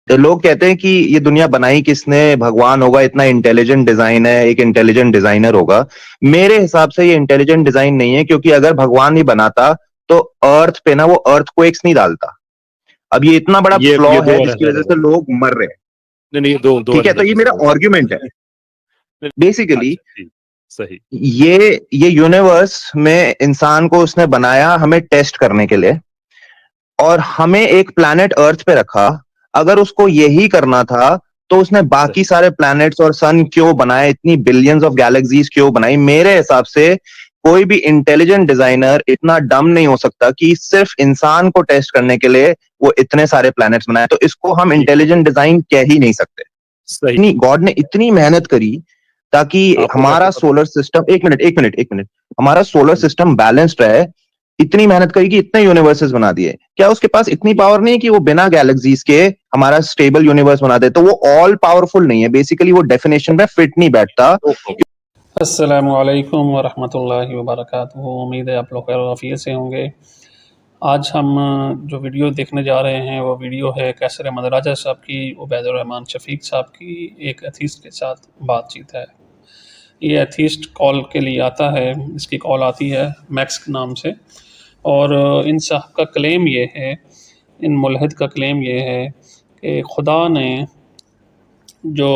लोग कहते हैं कि ये दुनिया बनाई किसने, भगवान होगा, इतना इंटेलिजेंट डिजाइन है, एक इंटेलिजेंट डिजाइनर होगा। मेरे हिसाब से ये इंटेलिजेंट डिजाइन नहीं है, क्योंकि अगर भगवान ही बनाता तो अर्थ पे ना वो अर्थक्वेक्स नहीं डालता। अब ये इतना बड़ा फ्लॉ ये दो है और जिसकी अलग वजह से है। लोग मर रहे हैं। नहीं नहीं, ये दो ठीक है, अलग तो अलग ये मेरा चीजें आर्ग्यूमेंट है हैं। नहीं, बेसिकली। अच्छा जी, सही। ये यूनिवर्स में इंसान को उसने बनाया हमें टेस्ट करने के लिए, और हमें एक प्लैनेट अर्थ पे रखा। अगर उसको यही करना था तो उसने बाकी सही सारे प्लैनेट्स और सन क्यों बनाए, इतनी बिलियंस ऑफ गैलेक्सीज क्यों बनाई? मेरे हिसाब से कोई भी इंटेलिजेंट डिजाइनर इतना डम नहीं हो सकता कि सिर्फ इंसान को टेस्ट करने के लिए वो इतने सारे प्लैनेट्स बनाए। तो इसको हम ठीक है, इंटेलिजेंट डिजाइन कह ही नहीं सकते। सही। इतनी गॉड ने इतनी मेहनत करी ताकि आपको मैं हमारा बता सोलर सिस्टम, एक मिनट, हमारा सोलर सिस्टम बैलेंस्ड रहे। इतनी मेहनत करी कि इतने यूनिवर्सेस बना दिए। क्या उसके पास इतनी पावर नहीं है कि वो बिना गैलेक्सीज के हमारा स्टेबल यूनिवर्स बना दे? तो वो ऑल पावरफुल नहीं है, बेसिकली वो डेफिनेशन में फिट नहीं बैठता। अस्सलामुअलैकुम वरहमतुल्लाहि वबरकातुहू। उम्मीद है आप लोग खैर आफियत से होंगे। आज हम जो वीडियो देखने जा रहे हैं वो वीडियो है कैसर अहमद राजा साहब की, उबैदुर रहमान शफीक साहब की एक एथीस्ट के साथ बातचीत है। ये एथीस्ट कॉल के लिए आता है, इसकी कॉल आती है मैक्स के नाम से, और इन साहब का क्लेम ये है, इन मुल्हिद का क्लेम ये है कि खुदा ने जो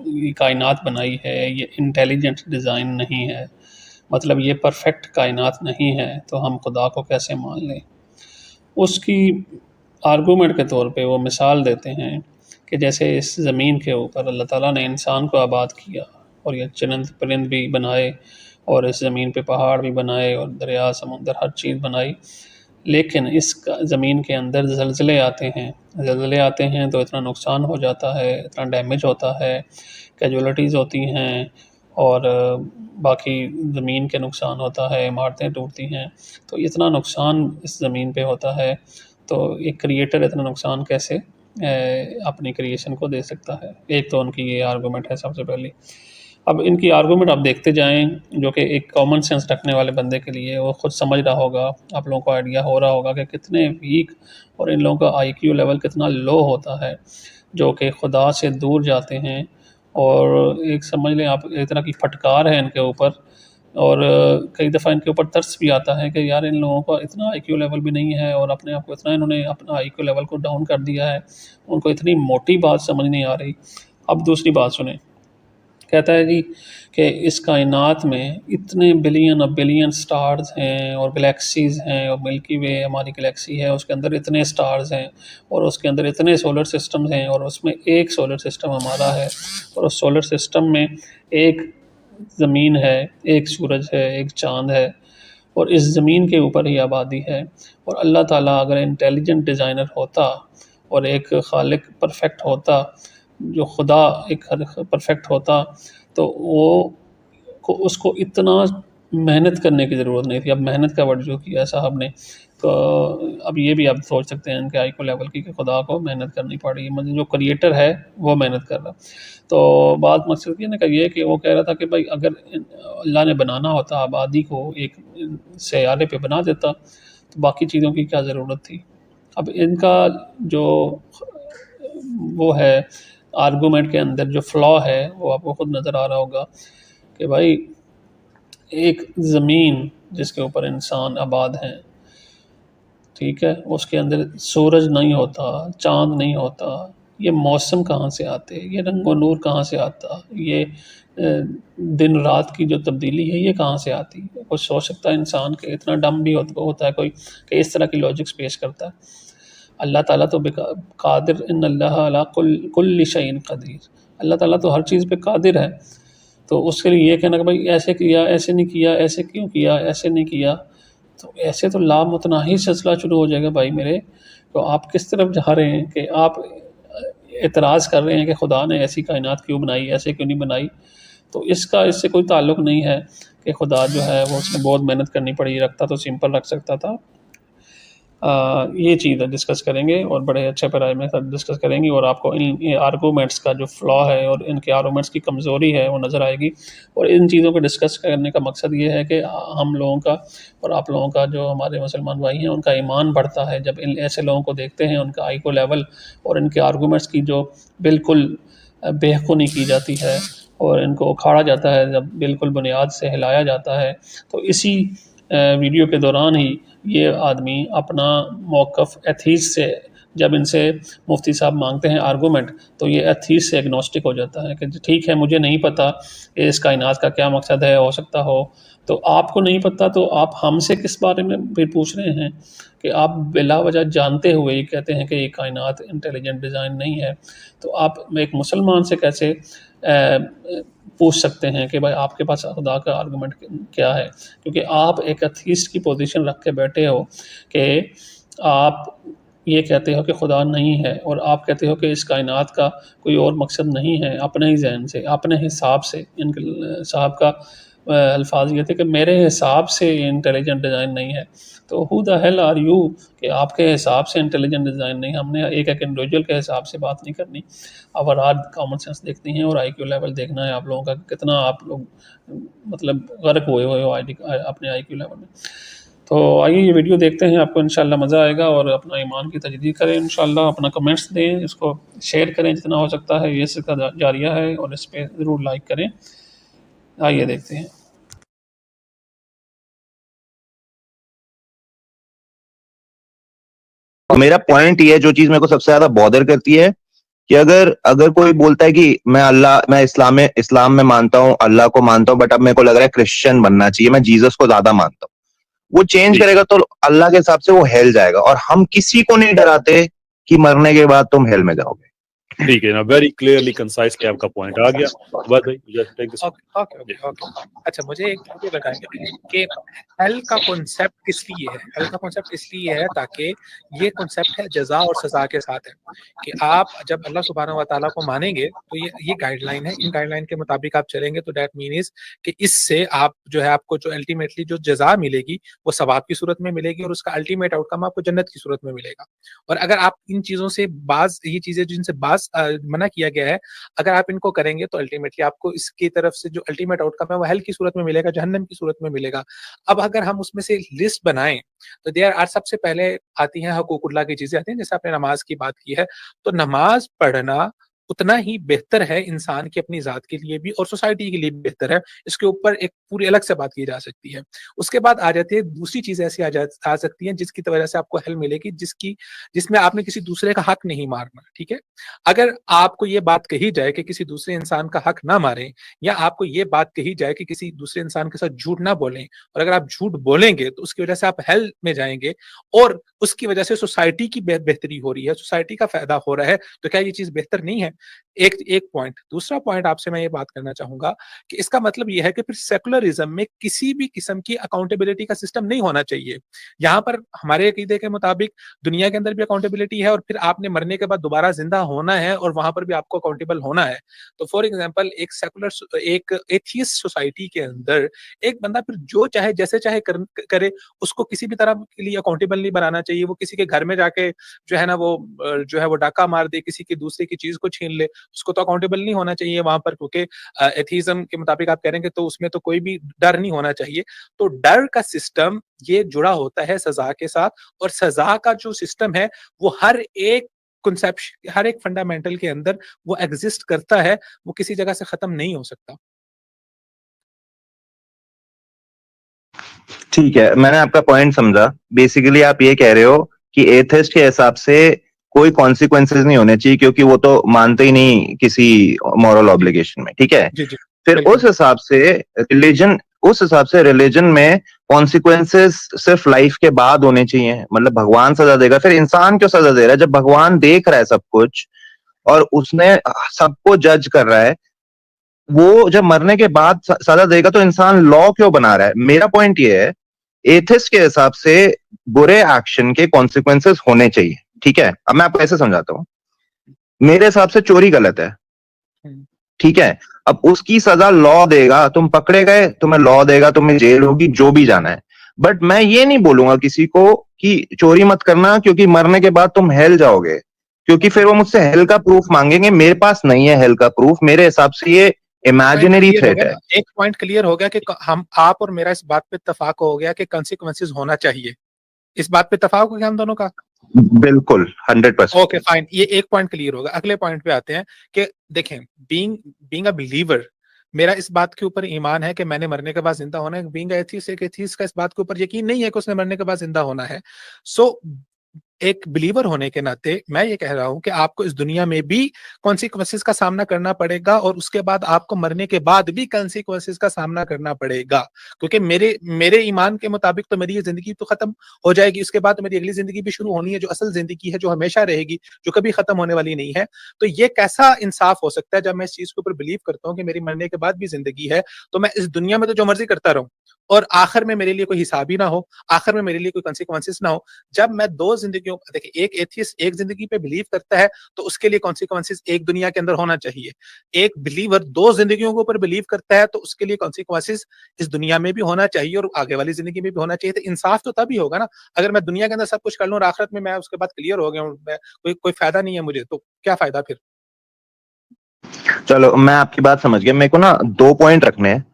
ये कायनात बनाई है ये इंटेलिजेंट डिज़ाइन नहीं है, मतलब ये परफेक्ट कायनात नहीं है, तो हम खुदा को कैसे मान लें। उसकी आर्गूमेंट के तौर पे वो मिसाल देते हैं कि जैसे इस ज़मीन के ऊपर अल्लाह ताला ने इंसान को आबाद किया और ये चरिंद परिंद भी बनाए और इस ज़मीन पे पहाड़ भी बनाए और दरिया समुंदर हर चीज़ बनाई, लेकिन इस ज़मीन के अंदर ज़लज़ले आते हैं। ज़लज़ले आते हैं तो इतना नुकसान हो जाता है, इतना डैमेज होता है, कैजुअलिटीज़ होती हैं, और बाकी ज़मीन के नुकसान होता है, इमारतें टूटती हैं। तो इतना नुकसान इस ज़मीन पे होता है, तो एक क्रिएटर इतना नुकसान कैसे अपनी क्रिएशन को दे सकता है। एक तो उनकी ये आर्गूमेंट है सबसे पहली। अब इनकी आर्गूमेंट आप देखते जाएँ, जो कि एक कॉमन सेंस रखने वाले बंदे के लिए वो खुद समझ रहा होगा, आप लोगों को आइडिया हो रहा होगा कि कितने वीक और इन लोगों का आईक्यू लेवल कितना लो होता है, जो कि खुदा से दूर जाते हैं। और एक समझ लें आप, एक तरह की फटकार है इनके ऊपर, और कई दफ़ा इनके ऊपर तरस भी आता है कि यार इन लोगों का इतना आईक्यू लेवल भी नहीं है और अपने आप को इतना इन्होंने अपना आईक्यू लेवल को डाउन कर दिया है, उनको इतनी मोटी बात समझ नहीं आ रही। अब दूसरी बात सुने, कहता है जी कि इस कायनात में इतने बिलियन और बिलियन स्टार्स हैं और गैलेक्सीज़ हैं, और मिल्की वे हमारी गैलेक्सी है, उसके अंदर इतने स्टार्स हैं और उसके अंदर इतने सोलर सिस्टम्स हैं, और उसमें एक सोलर सिस्टम हमारा है, और उस सोलर सिस्टम में एक ज़मीन है, एक सूरज है, एक चाँद है, और इस ज़मीन के ऊपर ही आबादी है। और अल्लाह ताला अगर इंटेलिजेंट डिज़ाइनर होता और एक खालिक परफेक्ट होता, जो खुदा एक परफेक्ट होता, तो वो को उसको इतना मेहनत करने की ज़रूरत नहीं थी। अब मेहनत का वर्ड जो किया साहब ने, तो अब ये भी आप सोच सकते हैं कि आईक्यू लेवल की, कि खुदा को मेहनत करनी पड़ी, मतलब जो क्रिएटर है वो मेहनत कर रहा। तो बात मकसद ये ना कि ये कि वो कह रहा था कि भाई अगर अल्लाह ने बनाना होता आबादी को एक सैयारे पे बना देता, तो बाकी चीज़ों की क्या ज़रूरत थी। अब इनका जो वो है आर्गूमेंट के अंदर जो फ्लॉ है वो आपको खुद नज़र आ रहा होगा कि भाई एक ज़मीन जिसके ऊपर इंसान आबाद हैं, ठीक है, उसके अंदर सूरज नहीं होता, चाँद नहीं होता, ये मौसम कहाँ से आते, ये रंगो नूर कहाँ से आता, ये दिन रात की जो तब्दीली है ये कहाँ से आती है? कुछ सोच सकता है इंसान के, इतना डम भी होता है कोई कि इस तरह की लॉजिक्स पेश करता है। अल्लाह ताला तो कादिर, इन्नल्लाह अला कुल्लि शैइन कदीर, अल्लाह ताला तो हर चीज़ पे कादिर है। तो उसके लिए ये कहना कि भाई ऐसे किया, ऐसे नहीं किया, ऐसे क्यों किया, ऐसे नहीं किया, तो ऐसे तो लामुतनाही सिलसिला शुरू हो जाएगा भाई मेरे। तो आप किस तरफ जा रहे हैं कि आप एतराज़ कर रहे हैं कि खुदा ने ऐसी कायनात क्यों बनाई, ऐसे क्यों नहीं बनाई। तो इसका इससे कोई ताल्लुक़ नहीं है कि खुदा जो है वो उसने बहुत मेहनत करनी पड़ी, रखता तो सिंपल रख सकता था। ये चीज़ डिस्कस करेंगे और बड़े अच्छे पैराए में डिस्कस करेंगे और आपको इन आर्गूमेंट्स का जो फ्लॉ है और इनके आर्गूमेंट्स की कमज़ोरी है वो नज़र आएगी। और इन चीज़ों को डिस्कस करने का मकसद ये है कि हम लोगों का और आप लोगों का, जो हमारे मुसलमान भाई हैं, उनका ईमान बढ़ता है जब इन ऐसे लोगों को देखते हैं, उनका आईक्यू लेवल और इनके आर्गूमेंट्स की जो बिल्कुल बेखुनी की जाती है और इनको उखाड़ा जाता है, जब बिल्कुल बुनियाद से हिलाया जाता है। तो इसी वीडियो के दौरान ही ये आदमी अपना मौक़िफ़ एथीस्ट से, जब इनसे मुफ्ती साहब मांगते हैं आर्गूमेंट, तो ये एथीस्ट से एग्नोस्टिक हो जाता है कि ठीक है, मुझे नहीं पता कि इस कायनात का क्या मकसद है, हो सकता हो। तो आपको नहीं पता तो आप हमसे किस बारे में फिर पूछ रहे हैं कि आप बिला वजह जानते हुए ये कहते हैं कि ये कायनात इंटेलिजेंट डिज़ाइन नहीं है। तो आप एक मुसलमान से कैसे पूछ सकते हैं कि भाई आपके पास खुदा का आर्गूमेंट क्या है? क्योंकि आप एक एथीस्ट की पोजीशन रख के बैठे हो कि आप ये कहते हो कि खुदा नहीं है और आप कहते हो कि इस कायनात का कोई और मकसद नहीं है, अपने ही ज़हन से, अपने हिसाब से। इनके साहब का अल्फाज़ ये थे कि मेरे हिसाब से ये इंटेलिजेंट डिज़ाइन नहीं है। तो who the hell are you कि आपके हिसाब से इंटेलिजेंट डिज़ाइन नहीं। हमने एक-एक इंडिविजुअल के हिसाब से बात नहीं करनी। ओवरऑल कॉमन सेंस देखनी है और आईक्यू लेवल देखना है आप लोगों का, कितना आप लोग मतलब गर्क हुए हो अपने आईक्यू लेवल में। तो आइए ये वीडियो देखते हैं, आपको इंशाल्लाह मज़ा आएगा और अपना ईमान की तजदीद करें इंशाल्लाह। अपना कमेंट्स दें, इसको शेयर करें जितना हो सकता है, ये सिलसिला जारिया है और इस पे ज़रूर लाइक करें। आइए देखते हैं। मेरा पॉइंट ये है, जो चीज मेरे को सबसे ज्यादा बॉदर करती है कि अगर अगर कोई बोलता है कि मैं इस्लाम में मानता हूँ, अल्लाह को मानता हूँ, बट अब मेरे को लग रहा है क्रिश्चियन बनना चाहिए, मैं जीसस को ज्यादा मानता हूँ, वो चेंज जी। करेगा तो अल्लाह के हिसाब से वो हेल जाएगा। और हम किसी को नहीं डराते कि मरने के बाद तुम हेल में जाओगे। ठीक है ना, वेरी क्लियरली कंसाइज के आपका पॉइंट आ गया। बस भाई जस्ट टेक दिस। ओके। अच्छा, मुझे एक ये बताएंगे कि हेल का कॉन्सेप्ट किस लिए है? हेल का कॉन्सेप्ट इसलिए है ताकि ये कॉन्सेप्ट है जज़ा और सज़ा के साथ है कि आप जब अल्लाह सुब्हानहू व तआला को मानेंगे तो ये गाइडलाइन है, इन गाइडलाइन के मुताबिक आप चलेंगे तो दैट मीन्स कि इससे आप जो है आपको जो अल्टीमेटली जो जज़ा मिलेगी वो सवाब की सूरत में मिलेगी और उसका अल्टीमेट आउटकम आपको जन्नत की सूरत में मिलेगा। और अगर आप इन चीज़ों से ये चीज़ें जिनसे मना किया गया है, अगर आप इनको करेंगे तो अल्टीमेटली आपको इसकी तरफ से जो अल्टीमेट आउटकम है वो हेल की सूरत में मिलेगा, जहन्नम की सूरत में मिलेगा। अब अगर हम उसमें से लिस्ट बनाएं तो देयर आर, सबसे पहले आती हैं हकूकुल्लाह की चीजें आती हैं, जैसे आपने नमाज की बात की है, तो नमाज पढ़ना उतना ही बेहतर है इंसान की अपनी जात के लिए भी और सोसाइटी के लिए भी बेहतर है। इसके ऊपर एक पूरी अलग से बात की जा सकती है। उसके बाद आ जाती है दूसरी चीज ऐसी आ सकती है जिसकी वजह से आपको हेल्प मिलेगी, जिसमें आपने किसी दूसरे का हक नहीं मारना। ठीक है, अगर आपको ये बात कही जाए कि किसी दूसरे इंसान का हक ना मारें, या आपको ये बात कही जाए कि किसी दूसरे इंसान के साथ झूठ ना बोलें, और अगर आप झूठ बोलेंगे तो उसकी वजह से आप हेल में जाएंगे और उसकी वजह से सोसाइटी की बेहतरी हो रही है, सोसाइटी का फायदा हो रहा है, तो क्या ये चीज बेहतर नहीं है? एक पॉइंट। दूसरा पॉइंट आपसे मैं ये बात करना चाहूंगा कि इसका मतलब ये है कि फिर सेकुलरिज्म में किसी भी किस्म की अकाउंटेबिलिटी का सिस्टम नहीं होना चाहिए। यहाँ पर हमारे अकीदे के मुताबिक दुनिया के अंदर भी अकाउंटेबिलिटी है और फिर आपने मरने के बाद दोबारा जिंदा होना है और वहां पर भी आपको अकाउंटेबल होना है। तो फॉर एग्जाम्पल एक एथियस्ट सोसाइटी के अंदर एक बंदा फिर जो चाहे जैसे चाहे करे, उसको किसी भी तरह के लिए अकाउंटेबल नहीं बनाना चाहिए। वो किसी के घर में जाके जो है ना वो डाका मार दे, किसी की दूसरे की चीज को छीन ले, उसको तो अकाउंटेबल नहीं होना चाहिए वहां पर, क्योंकि एथिज्म के मुताबिक आप करेंगे तो उसमें तो कोई भी डर नहीं होना चाहिए। तो डर का सिस्टम ये जुड़ा होता है सजा के साथ, और सजा का जो सिस्टम है वो हर एक कॉन्सेप्ट, हर एक फंडामेंटल के अंदर वो एग्जिस्ट करता है, वो किसी जगह से खत्म नहीं हो सकता। ठीक है, मैंने आपका पॉइंट समझा। बेसिकली आप ये कह रहे हो कि एथिस्ट के हिसाब से कोई कॉन्सिक्वेंसेस नहीं होने चाहिए क्योंकि वो तो मानते ही नहीं किसी मॉरल ऑब्लिगेशन में। ठीक है, जी जी, फिर उस हिसाब से रिलीजन में कॉन्सिक्वेंसेस सिर्फ लाइफ के बाद होने चाहिए। मतलब भगवान सजा देगा, फिर इंसान क्यों सजा दे रहा है जब भगवान देख रहा है सब कुछ और उसने सबको जज कर रहा है? वो जब मरने के बाद सजा देगा तो इंसान लॉ क्यों बना रहा है? मेरा पॉइंट ये है, एथिस्ट के हिसाब से बुरे एक्शन के कॉन्सिक्वेंसेस होने चाहिए। ठीक है, अब मैं आपको ऐसे समझाता हूं। मेरे हिसाब से चोरी गलत है, ठीक है, अब उसकी सजा लॉ देगा, तुम पकड़े गए, तुम्हें लॉ देगा, तुम्हें जेल होगी, जो भी जाना है। बट मैं ये नहीं बोलूंगा किसी को कि चोरी मत करना क्योंकि मरने के बाद तुम हेल जाओगे, क्योंकि फिर वो मुझसे हेल का प्रूफ मांगेंगे। मेरे पास नहीं है हेल का प्रूफ, मेरे हिसाब से ये इमेजिनरी क्लियर हो थ्रेट गया है। ना, एक पॉइंट क्लियर हो गया कि हम आप और मेरा इस बात पे इत्तेफाक हो गया कि कॉन्सिक्वेंसेस होना चाहिए। इस बात पे इत्तेफाक हो गया हम दोनों का। बिल्कुल 100%। ओके फाइन, ये एक पॉइंट क्लियर होगा। अगले पॉइंट पे आते हैं कि देखें, बीइंग बीइंग अ बिलीवर, मेरा इस बात के ऊपर ईमान है कि मैंने मरने के बाद जिंदा होना है। बीइंग एथीस्ट, एक एथीस्ट का इस बात के ऊपर यकीन नहीं है कि उसने मरने के बाद जिंदा होना है। सो एक बिलीवर होने के नाते मैं ये कह रहा हूं कि आपको इस दुनिया में भी कॉन्सिक्वेंसेस का सामना करना पड़ेगा और उसके बाद आपको मरने के बाद भी कॉन्सिक्वेंसेस का सामना करना पड़ेगा, क्योंकि मेरे मेरे ईमान के मुताबिक तो मेरी ये जिंदगी तो खत्म हो जाएगी, उसके बाद तो मेरी अगली जिंदगी भी शुरू होनी है, जो असल जिंदगी है, जो हमेशा रहेगी, जो कभी खत्म होने वाली नहीं है। तो ये कैसा इंसाफ हो सकता है जब मैं इस चीज के ऊपर बिलीव करता हूँ कि मेरी मरने के बाद भी जिंदगी है, तो मैं इस दुनिया में तो जो मर्जी करता रहूं और आखिर में मेरे लिए कोई हिसाब ही ना हो, आखिर में मेरे लिए कोई कॉन्सिक्वेंसेस ना हो। जब मैं दो जिंदगियों, देखिए, एक एथियस्ट एक जिंदगी पे बिलीव करता है तो उसके लिए कॉन्सिक्वेंसेस एक दुनिया के अंदर होना चाहिए। एक बिलीवर दो जिंदगियों के ऊपर बिलीव करता है तो उसके लिए कॉन्सिक्वेंसेस इस दुनिया में भी होना चाहिए और आगे वाली जिंदगी में भी होना चाहिए। तो इंसाफ तो तभी होगा ना, अगर मैं दुनिया के अंदर सब कुछ कर लूं और आखिरत में मैं उसके बाद क्लियर हो गया हूं, कोई फायदा नहीं है मुझे, तो क्या फायदा फिर। चलो मैं आपकी बात समझ गया। मेरे को ना 2 पॉइंट रखने हैं।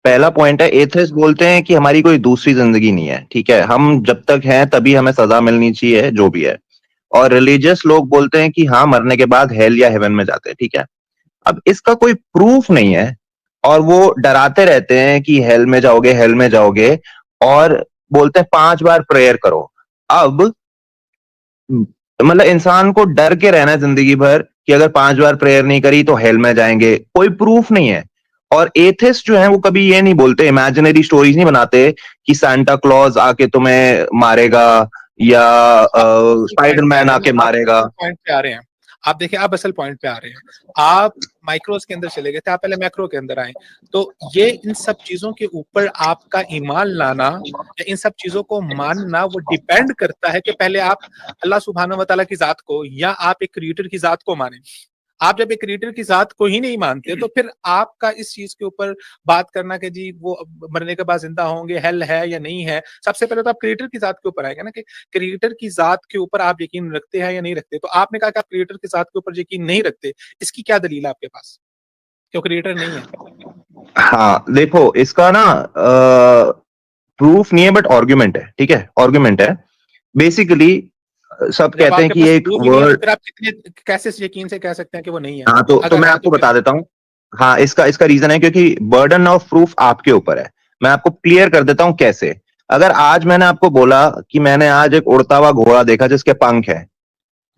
पहला पॉइंट है, एथिस्ट बोलते हैं कि हमारी कोई दूसरी जिंदगी नहीं है, ठीक है, हम जब तक हैं तभी हमें सजा मिलनी चाहिए जो भी है। और रिलीजियस लोग बोलते हैं कि हाँ, मरने के बाद हेल या हेवन में जाते हैं, ठीक है। अब इसका कोई प्रूफ नहीं है और वो डराते रहते हैं कि हेल में जाओगे, हेल में जाओगे, और बोलते हैं 5 बार प्रेयर करो। अब मतलब इंसान को डर के रहना है जिंदगी भर कि अगर 5 बार प्रेयर नहीं करी तो हेल में जाएंगे, कोई प्रूफ नहीं है। और एथिस्ट जो है वो कभी ये नहीं बोलते, इमेजिनरी स्टोरीज नहीं बनाते कि सांता क्लॉज आके तुम्हें मारेगा या स्पाइडरमैन आके मारेगा। पॉइंट पे आ रहे हैं आप, देखिए आप असल पॉइंट पे आ रहे हैं। आप माइक्रोस के अंदर चले गए थे, आप पहले मैक्रो के अंदर आए। तो ये इन सब चीजों के ऊपर आपका ईमान लाना या इन सब चीजों को मानना वो डिपेंड करता है कि पहले आप अल्लाह सुब्हानहू व तआला की जात को या आप एक क्रिएटर की जात को माने। आप जब एक क्रिएटर की जात को ही नहीं मानते तो फिर आपका इस चीज के ऊपर बात करना कि जी वो मरने के बाद जिंदा होंगे, हेल है या नहीं है, सबसे पहले तो आप क्रिएटर की जात के ऊपर आएगा ना कि क्रिएटर की जात के ऊपर आप यकीन रखते हैं या नहीं रखते। तो आपने कहा कि आप क्रिएटर की जात के ऊपर यकीन नहीं रखते, इसकी क्या दलील है आपके पास, क्यों क्रिएटर नहीं है। हाँ देखो, इसका ना प्रूफ नहीं है बट आर्गुमेंट है, ठीक है, आर्गुमेंट है। बेसिकली सब जब कहते हैं आपके कि पास एक प्रूफ ही नहीं है तो वर्ड। फिर आप कितने कैसे यकीन से कह सकते हैं कि वो नहीं है, हाँ तो अगर मैं है तो आपको फिर। बता देता हूँ। हाँ, इसका इसका रीजन है क्योंकि बर्डन ऑफ प्रूफ आपके ऊपर है। मैं आपको क्लियर कर देता हूं कैसे। अगर आज मैंने आपको बोला कि मैंने आज एक उड़ता हुआ घोड़ा देखा जिसके पंख है,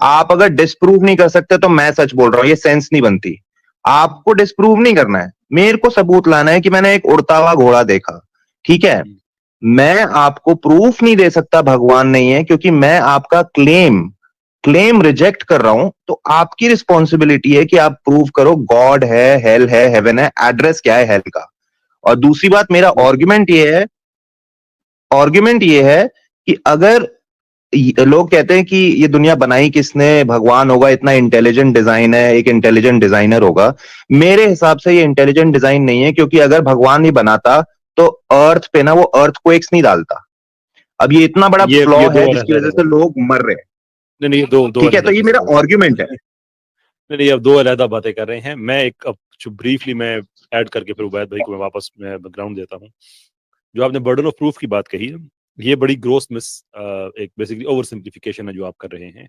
आप अगर डिस्प्रूव नहीं कर सकते तो मैं सच बोल रहा हूं, ये सेंस नहीं बनती। आपको डिस्प्रूव नहीं करना है, मेरे को सबूत लाना है कि मैंने एक उड़ता हुआ घोड़ा देखा, ठीक है। मैं आपको प्रूफ नहीं दे सकता भगवान नहीं है, क्योंकि मैं आपका क्लेम रिजेक्ट कर रहा हूं। तो आपकी रिस्पॉन्सिबिलिटी है कि आप प्रूव करो गॉड है, हेल है, हेवन है, एड्रेस क्या है हेल का। और दूसरी बात, मेरा आर्ग्यूमेंट ये है कि अगर लोग कहते हैं कि ये दुनिया बनाई किसने, भगवान होगा, इतना इंटेलिजेंट डिजाइन है, एक इंटेलिजेंट डिजाइनर होगा। मेरे हिसाब से ये इंटेलिजेंट डिजाइन नहीं है, क्योंकि अगर भगवान ही बनाता तो अर्थ पे ना वो अर्थक्वेक्स नहीं डालता। अब ये इतना बड़ा फ्लॉ ये दो है जिसकी वजह अलग-अलग से लोग मर रहे हैं, नहीं, ये दो ठीक है। तो अलग-अलग ये चीजें मेरा हो गई। आर्ग्यूमेंट है। नहीं, अब दो अलग बातें कर रहे हैं। मैं एक अब ब्रीफली मैं ऐड करके फिर उबैद भाई को मैं वापस मैं बैकग्राउंड देता हूँ। जो आपने बर्डन ऑफ प्रूफ की बात कही है, ये बड़ी ग्रोस मिस एक बेसिकली ओवर सिंप्लीफिकेशन है जो आप कर रहे हैं।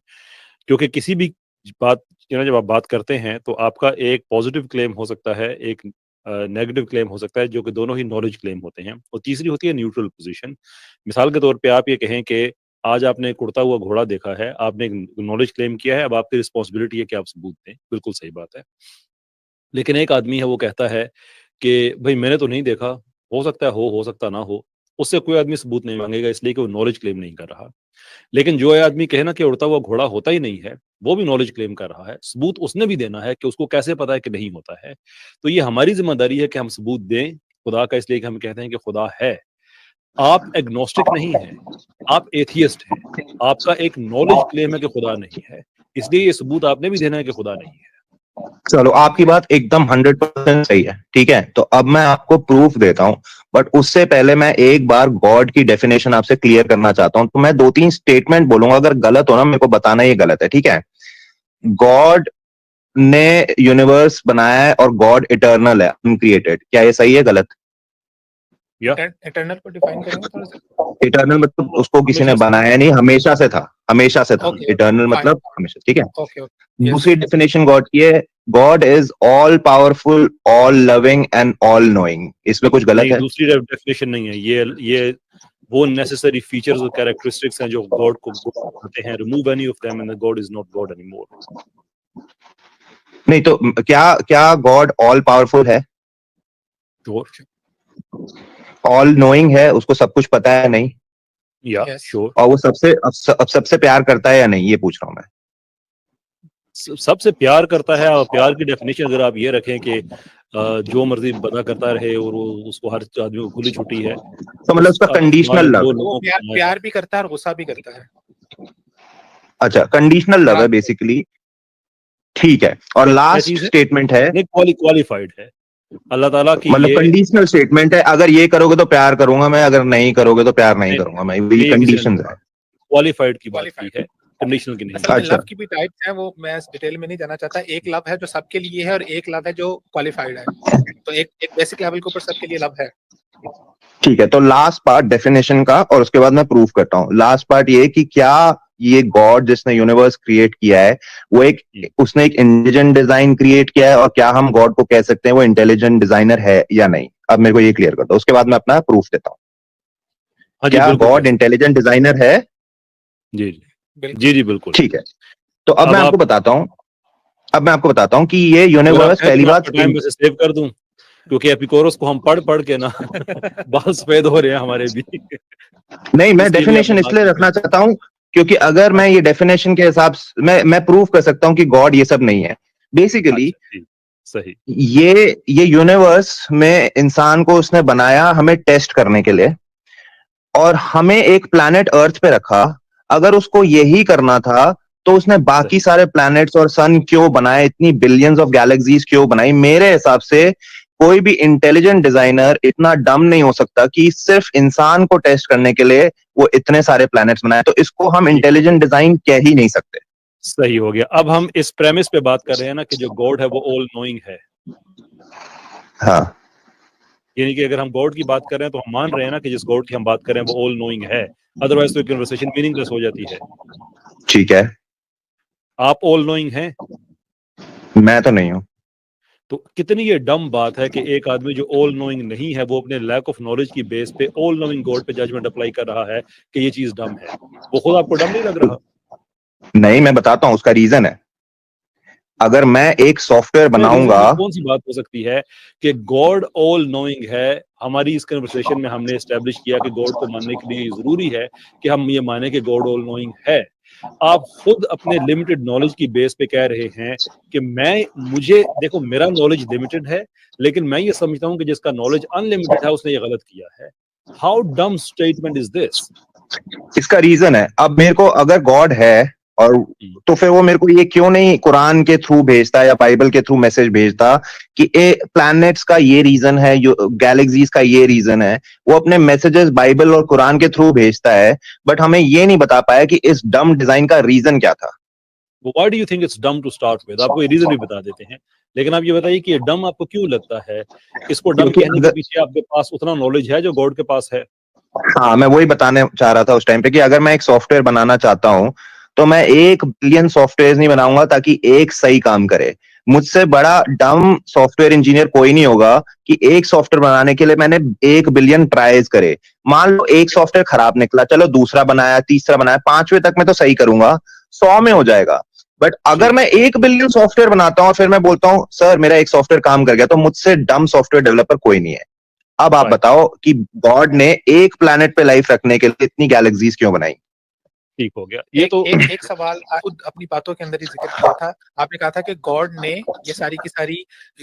क्योंकि किसी भी बात जब आप बात करते हैं तो आपका एक पॉजिटिव क्लेम हो सकता है, एक नेगेटिव क्लेम हो सकता है, जो कि दोनों ही नॉलेज क्लेम होते हैं, और तीसरी होती है न्यूट्रल पोजीशन। मिसाल के तौर पे आप ये कहें कि आज आपने एक उड़ता हुआ घोड़ा देखा है, आपने एक नॉलेज क्लेम किया है, अब आपकी रिस्पॉन्सिबिलिटी है कि आप सबूत दें, बिल्कुल सही बात है। लेकिन एक आदमी है वो कहता है कि भाई मैंने तो नहीं देखा, हो सकता है हो सकता ना हो, उससे कोई आदमी सबूत नहीं मांगेगा, इसलिए कि वो नॉलेज क्लेम नहीं कर रहा। लेकिन जो ये आदमी कहे ना कि उड़ता हुआ घोड़ा होता ही नहीं है, वो भी नॉलेज क्लेम कर रहा है, सबूत उसने भी देना है कि उसको कैसे पता है कि नहीं होता है। तो ये हमारी जिम्मेदारी है कि हम सबूत दें खुदा का, इसलिए कि हम कहते हैं कि खुदा है। आप एग्नोस्टिक नहीं हैं, आप एथियस्ट हैं। आपका एक नॉलेज क्लेम है कि खुदा नहीं है, इसलिए ये सबूत आपने भी देना है कि खुदा नहीं है। चलो आपकी बात एकदम 100% सही है, ठीक है। तो अब मैं आपको प्रूफ देता हूं, बट उससे पहले मैं एक बार गॉड की डेफिनेशन आपसे क्लियर करना चाहता हूं। तो मैं 2-3 स्टेटमेंट बोलूंगा, अगर गलत हो ना मेरे को बताना ये गलत है, ठीक है। गॉड ने यूनिवर्स बनाया है और गॉड इटर्नल है, अनक्रिएटेड। क्या ये सही है गलत? या इटर्नल को डिफाइन करेंगे थोड़ा सा। इटर्नल मतलब उसको किसी ने हमेशा से। बनाया नहीं, हमेशा से था, हमेशा से था। Okay eternal fine. मतलब हमेशा, ठीक है। ओके ओके दूसरी यस। डेफिनेशन गॉड की है, God is all powerful, all loving and all knowing. इसमें कुछ गलत नहीं, है? दूसरी डेफिनेशन नहीं है। ये वो नेसेसरी फीचर्स और कैरेक्टरिस्टिक्स हैं जो गॉड को बनाते हैं। Remove any of them and God is not God anymore. नहीं तो क्या क्या गॉड ऑल पावरफुल है, श्योर। ऑल नोइंग है, उसको सब कुछ पता है नहीं, या यस श्योर। और वो अब सबसे प्यार करता है या नहीं, ये पूछ रहा हूं मैं। सबसे प्यार करता है। और प्यार की डेफिनेशन अगर आप ये रखें कि जो मर्जी बंदा करता रहे और वो उसको हर आदमी को खुली छुट्टी है, तो मतलब उसका इस्तेमाल कंडीशनल लव। दो वो लोगों प्यार को प्यार भी करता है और गुस्सा भी करता है। अच्छा, कंडीशनल लव है रात को बेसिकली, ठीक है। और क्या लास्ट चीज है? स्टेटमेंट है, नहीं, क्वालिफाइड है अल्लाह ताला की मतलब ये। कंडीशनल स्टेटमेंट है, अगर ये करोगे तो प्यार करूंगा मैं, अगर नहीं करोगे तो प्यार नहीं नहीं, करूंगा मैं, ये ये किसी ने नहीं कंडीशंस कहा। है। क्वालिफाइड की बात की क्वालिफाइड। है, कंडीशनल की नहीं। असल में अच्छा, लव की भी टाइप्स हैं, वो मैं डिटेल में नहीं जाना चाहता। एक लव है जो सबके लिए है और एक लव है जो क्वालिफाइड है। तो एक एक बेसिक लेवल के ऊपर सबके लिए लव है। ठीक है। तो लास्ट पार्ट डेफिनेशन का, और उसके बाद मैं प्रूव करता हूं। लास्ट पार्ट ये कि क्या ये गॉड जिसने यूनिवर्स क्रिएट किया है, वो उसने एक इंटेलिजेंट डिजाइन क्रिएट किया है, और क्या हम गॉड को कह सकते हैं वो इंटेलिजेंट डिजाइनर है या नहीं? अब मेरे को ये क्लियर कर दो, उसके बाद मैं अपना प्रूफ देता हूं। हाँ जी, क्या बिल्कुल गॉड कैसे। इंटेलिजेंट डिजाइनर है? जी जी बिल्कुल। जी जी बिल्कुल। ठीक है। तो अब मैं अब आपको आप, बताता हूँ, अब मैं आपको बताता हूँ कि ये अगर आप यूनिवर्स, कहें तो पहली मैं बात आपका टाइम वैसे सेव कर दूं, क्योंकि एपिकोरस को हम पढ़ पढ़ के ना बाल सफेद हो रहे हैं हमारे भी। नहीं, मैं इसके लिए डेफिनेशन अपने बात इसलिए रखना चाहता हूं क्योंकि अगर मैं ये डेफिनेशन के हिसाब से मैं प्रूव कर सकता हूं कि गॉड ये सब नहीं है बेसिकली। अच्छा ठीक, सही। ये यूनिवर्स में इंसान को उसने बनाया हमें टेस्ट करने के लिए, और हमें एक प्लैनेट अर्थ पे रखा। अगर उसको यही करना था तो उसने बाकी सही सारे प्लैनेट्स और सन क्यों बनाए, इतनी बिलियंस ऑफ गैलेक्सीज क्यों बनाई? मेरे हिसाब से कोई भी इंटेलिजेंट डिजाइनर इतना डम नहीं हो सकता कि सिर्फ इंसान को टेस्ट करने के लिए वो इतने सारे प्लैनेट्स बनाए। तो इसको हम ठीक हो गया, इंटेलिजेंट डिजाइन कह ही नहीं सकते। सही हो गया। अब हम इस प्रेमिस पे बात कर रहे हैं ना कि जो गॉड है वो ऑल नोइंग है। हाँ, यानी कि अगर हम गॉड की बात कर रहे हैं तो हम मान रहे हैं ना कि जिस गॉड की हम बात कर रहे हैं वो ऑल नोइंग है। अदरवाइज तो कन्वर्सेशन मीनिंगलेस हो जाती है। ठीक है। आप ऑल नोइंग हैं? मैं तो नहीं हूं। तो कितनी ये डम बात है कि एक आदमी जो ऑल नोइंग नहीं है वो अपने लैक ऑफ नॉलेज की बेस पे ऑल नोइंग गॉड पे जजमेंट अप्लाई कर रहा है कि ये चीज डम है। वो खुद आपको डम नहीं लग रहा? नहीं, मैं बताता हूं उसका रीजन है। अगर मैं एक सॉफ्टवेयर इसमें रीजन बनाऊंगा, की कौन सी बात हो सकती है कि गॉड ऑल नोइंग है? हमारी इस कन्वर्सेशन में हमने एस्टेब्लिश किया कि गॉड को मानने के लिए जरूरी है कि हम ये माने कि गॉड ऑल नोइंग है। आप खुद अपने लिमिटेड नॉलेज की बेस पे कह रहे हैं कि मुझे देखो, मेरा नॉलेज लिमिटेड है, लेकिन मैं ये समझता हूं कि जिसका नॉलेज अनलिमिटेड है उसने ये गलत किया है। हाउ डम स्टेटमेंट इज दिस? इसका रीजन है, अब मेरे को अगर गॉड है और तो फिर वो मेरे को ये क्यों नहीं कुरान के थ्रू भेजता या बाइबल के थ्रू मैसेज भेजता कि ए प्लैनेट्स का ये रीजन है, गैलेक्सीज का ये रीजन है। वो अपने मैसेजेस बाइबल और कुरान के थ्रू भेजता है, बट हमें ये नहीं बता पाया कि इस डम डिजाइन का रीजन क्या था। Why do you think it's डम टू स्टार्ट विद? आपको ये रीजन भी बता देते हैं, लेकिन आप ये बताइए कि ये डम आपको क्यों लगता है? इसको डम क्योंकि कहने के पीछे आपके पास उतना नॉलेज है जो गॉड के पास है? हाँ, मैं वही बताने चाह रहा था उस टाइम पे कि अगर मैं एक सॉफ्टवेयर बनाना चाहता हूं तो मैं 1 बिलियन सॉफ्टवेयर नहीं बनाऊंगा ताकि एक सही काम करे। मुझसे बड़ा डम सॉफ्टवेयर इंजीनियर कोई नहीं होगा कि एक सॉफ्टवेयर बनाने के लिए मैंने 1 बिलियन ट्राइज करे। मान लो एक सॉफ्टवेयर खराब निकला, चलो दूसरा बनाया, तीसरा बनाया, 5वें तक मैं तो सही करूंगा, 100 में हो जाएगा। बट अगर मैं 1 बिलियन सॉफ्टवेयर बनाता हूँ और फिर मैं बोलता हूँ सर मेरा एक सॉफ्टवेयर काम कर गया, तो मुझसे डम सॉफ्टवेयर डेवलपर कोई नहीं है। अब आप राइट, बताओ कि गॉड ने एक प्लैनेट पे लाइफ रखने के लिए इतनी गैलेक्सीज क्यों बनाई? ठीक हो गया ये एक तो। एक एक सवाल खुद अपनी बातों के अंदर ही जिक्र किया था। आपने कहा था कि गॉड ने ये सारी की सारी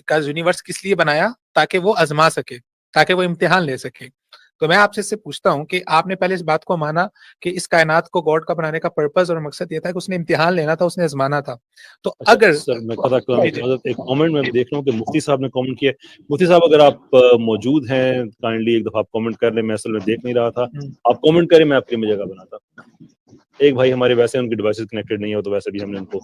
का यूनिवर्स किस लिए बनाया? ताकि वो आजमा सके, ताकि वो इम्तिहान ले सके। तो मैं आपसे इससे पूछता हूँ कि आपने पहले इस बात को माना कि इस कायनात को गॉड का बनाने का पर्पस और मकसद ये था कि उसने इम्तिहान लेना था, उसने आजमाना था। तो अच्छा अगर सर, मैं पता कर जी, जी। एक कमेंट में देख रहा हूँ कि मुफ्ती साहब ने कमेंट किया है। मुफ्ती साहब अगर आप मौजूद हैं, काइंडली एक दफा आप कमेंट कर लें, मैं असल में देख नहीं रहा था। आप कमेंट करें, मैं आपके लिए जगह बनाता। एक भाई हमारे वैसे उनकी डिवाइसेस कनेक्टेड नहीं हो, तो वैसे भी हमने उनको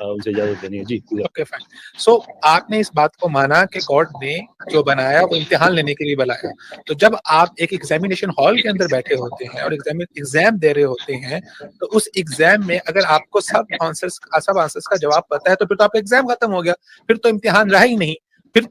उनसे इजाजत देनी है। जी ओके फाइन। सो आपने इस बात को माना कि गॉड ने जो बनाया वो इम्तिहान लेने के लिए बनाया। तो जब आप एक एग्जामिनेशन हॉल के अंदर बैठे होते हैं और एग्जाम दे रहे होते हैं, तो उस एग्जाम में अगर आपको सब आंसर्स का जवाब पता है, तो फिर तो आपका एग्जाम खत्म हो गया, फिर तो इम्तिहान रहा ही नहीं। फिर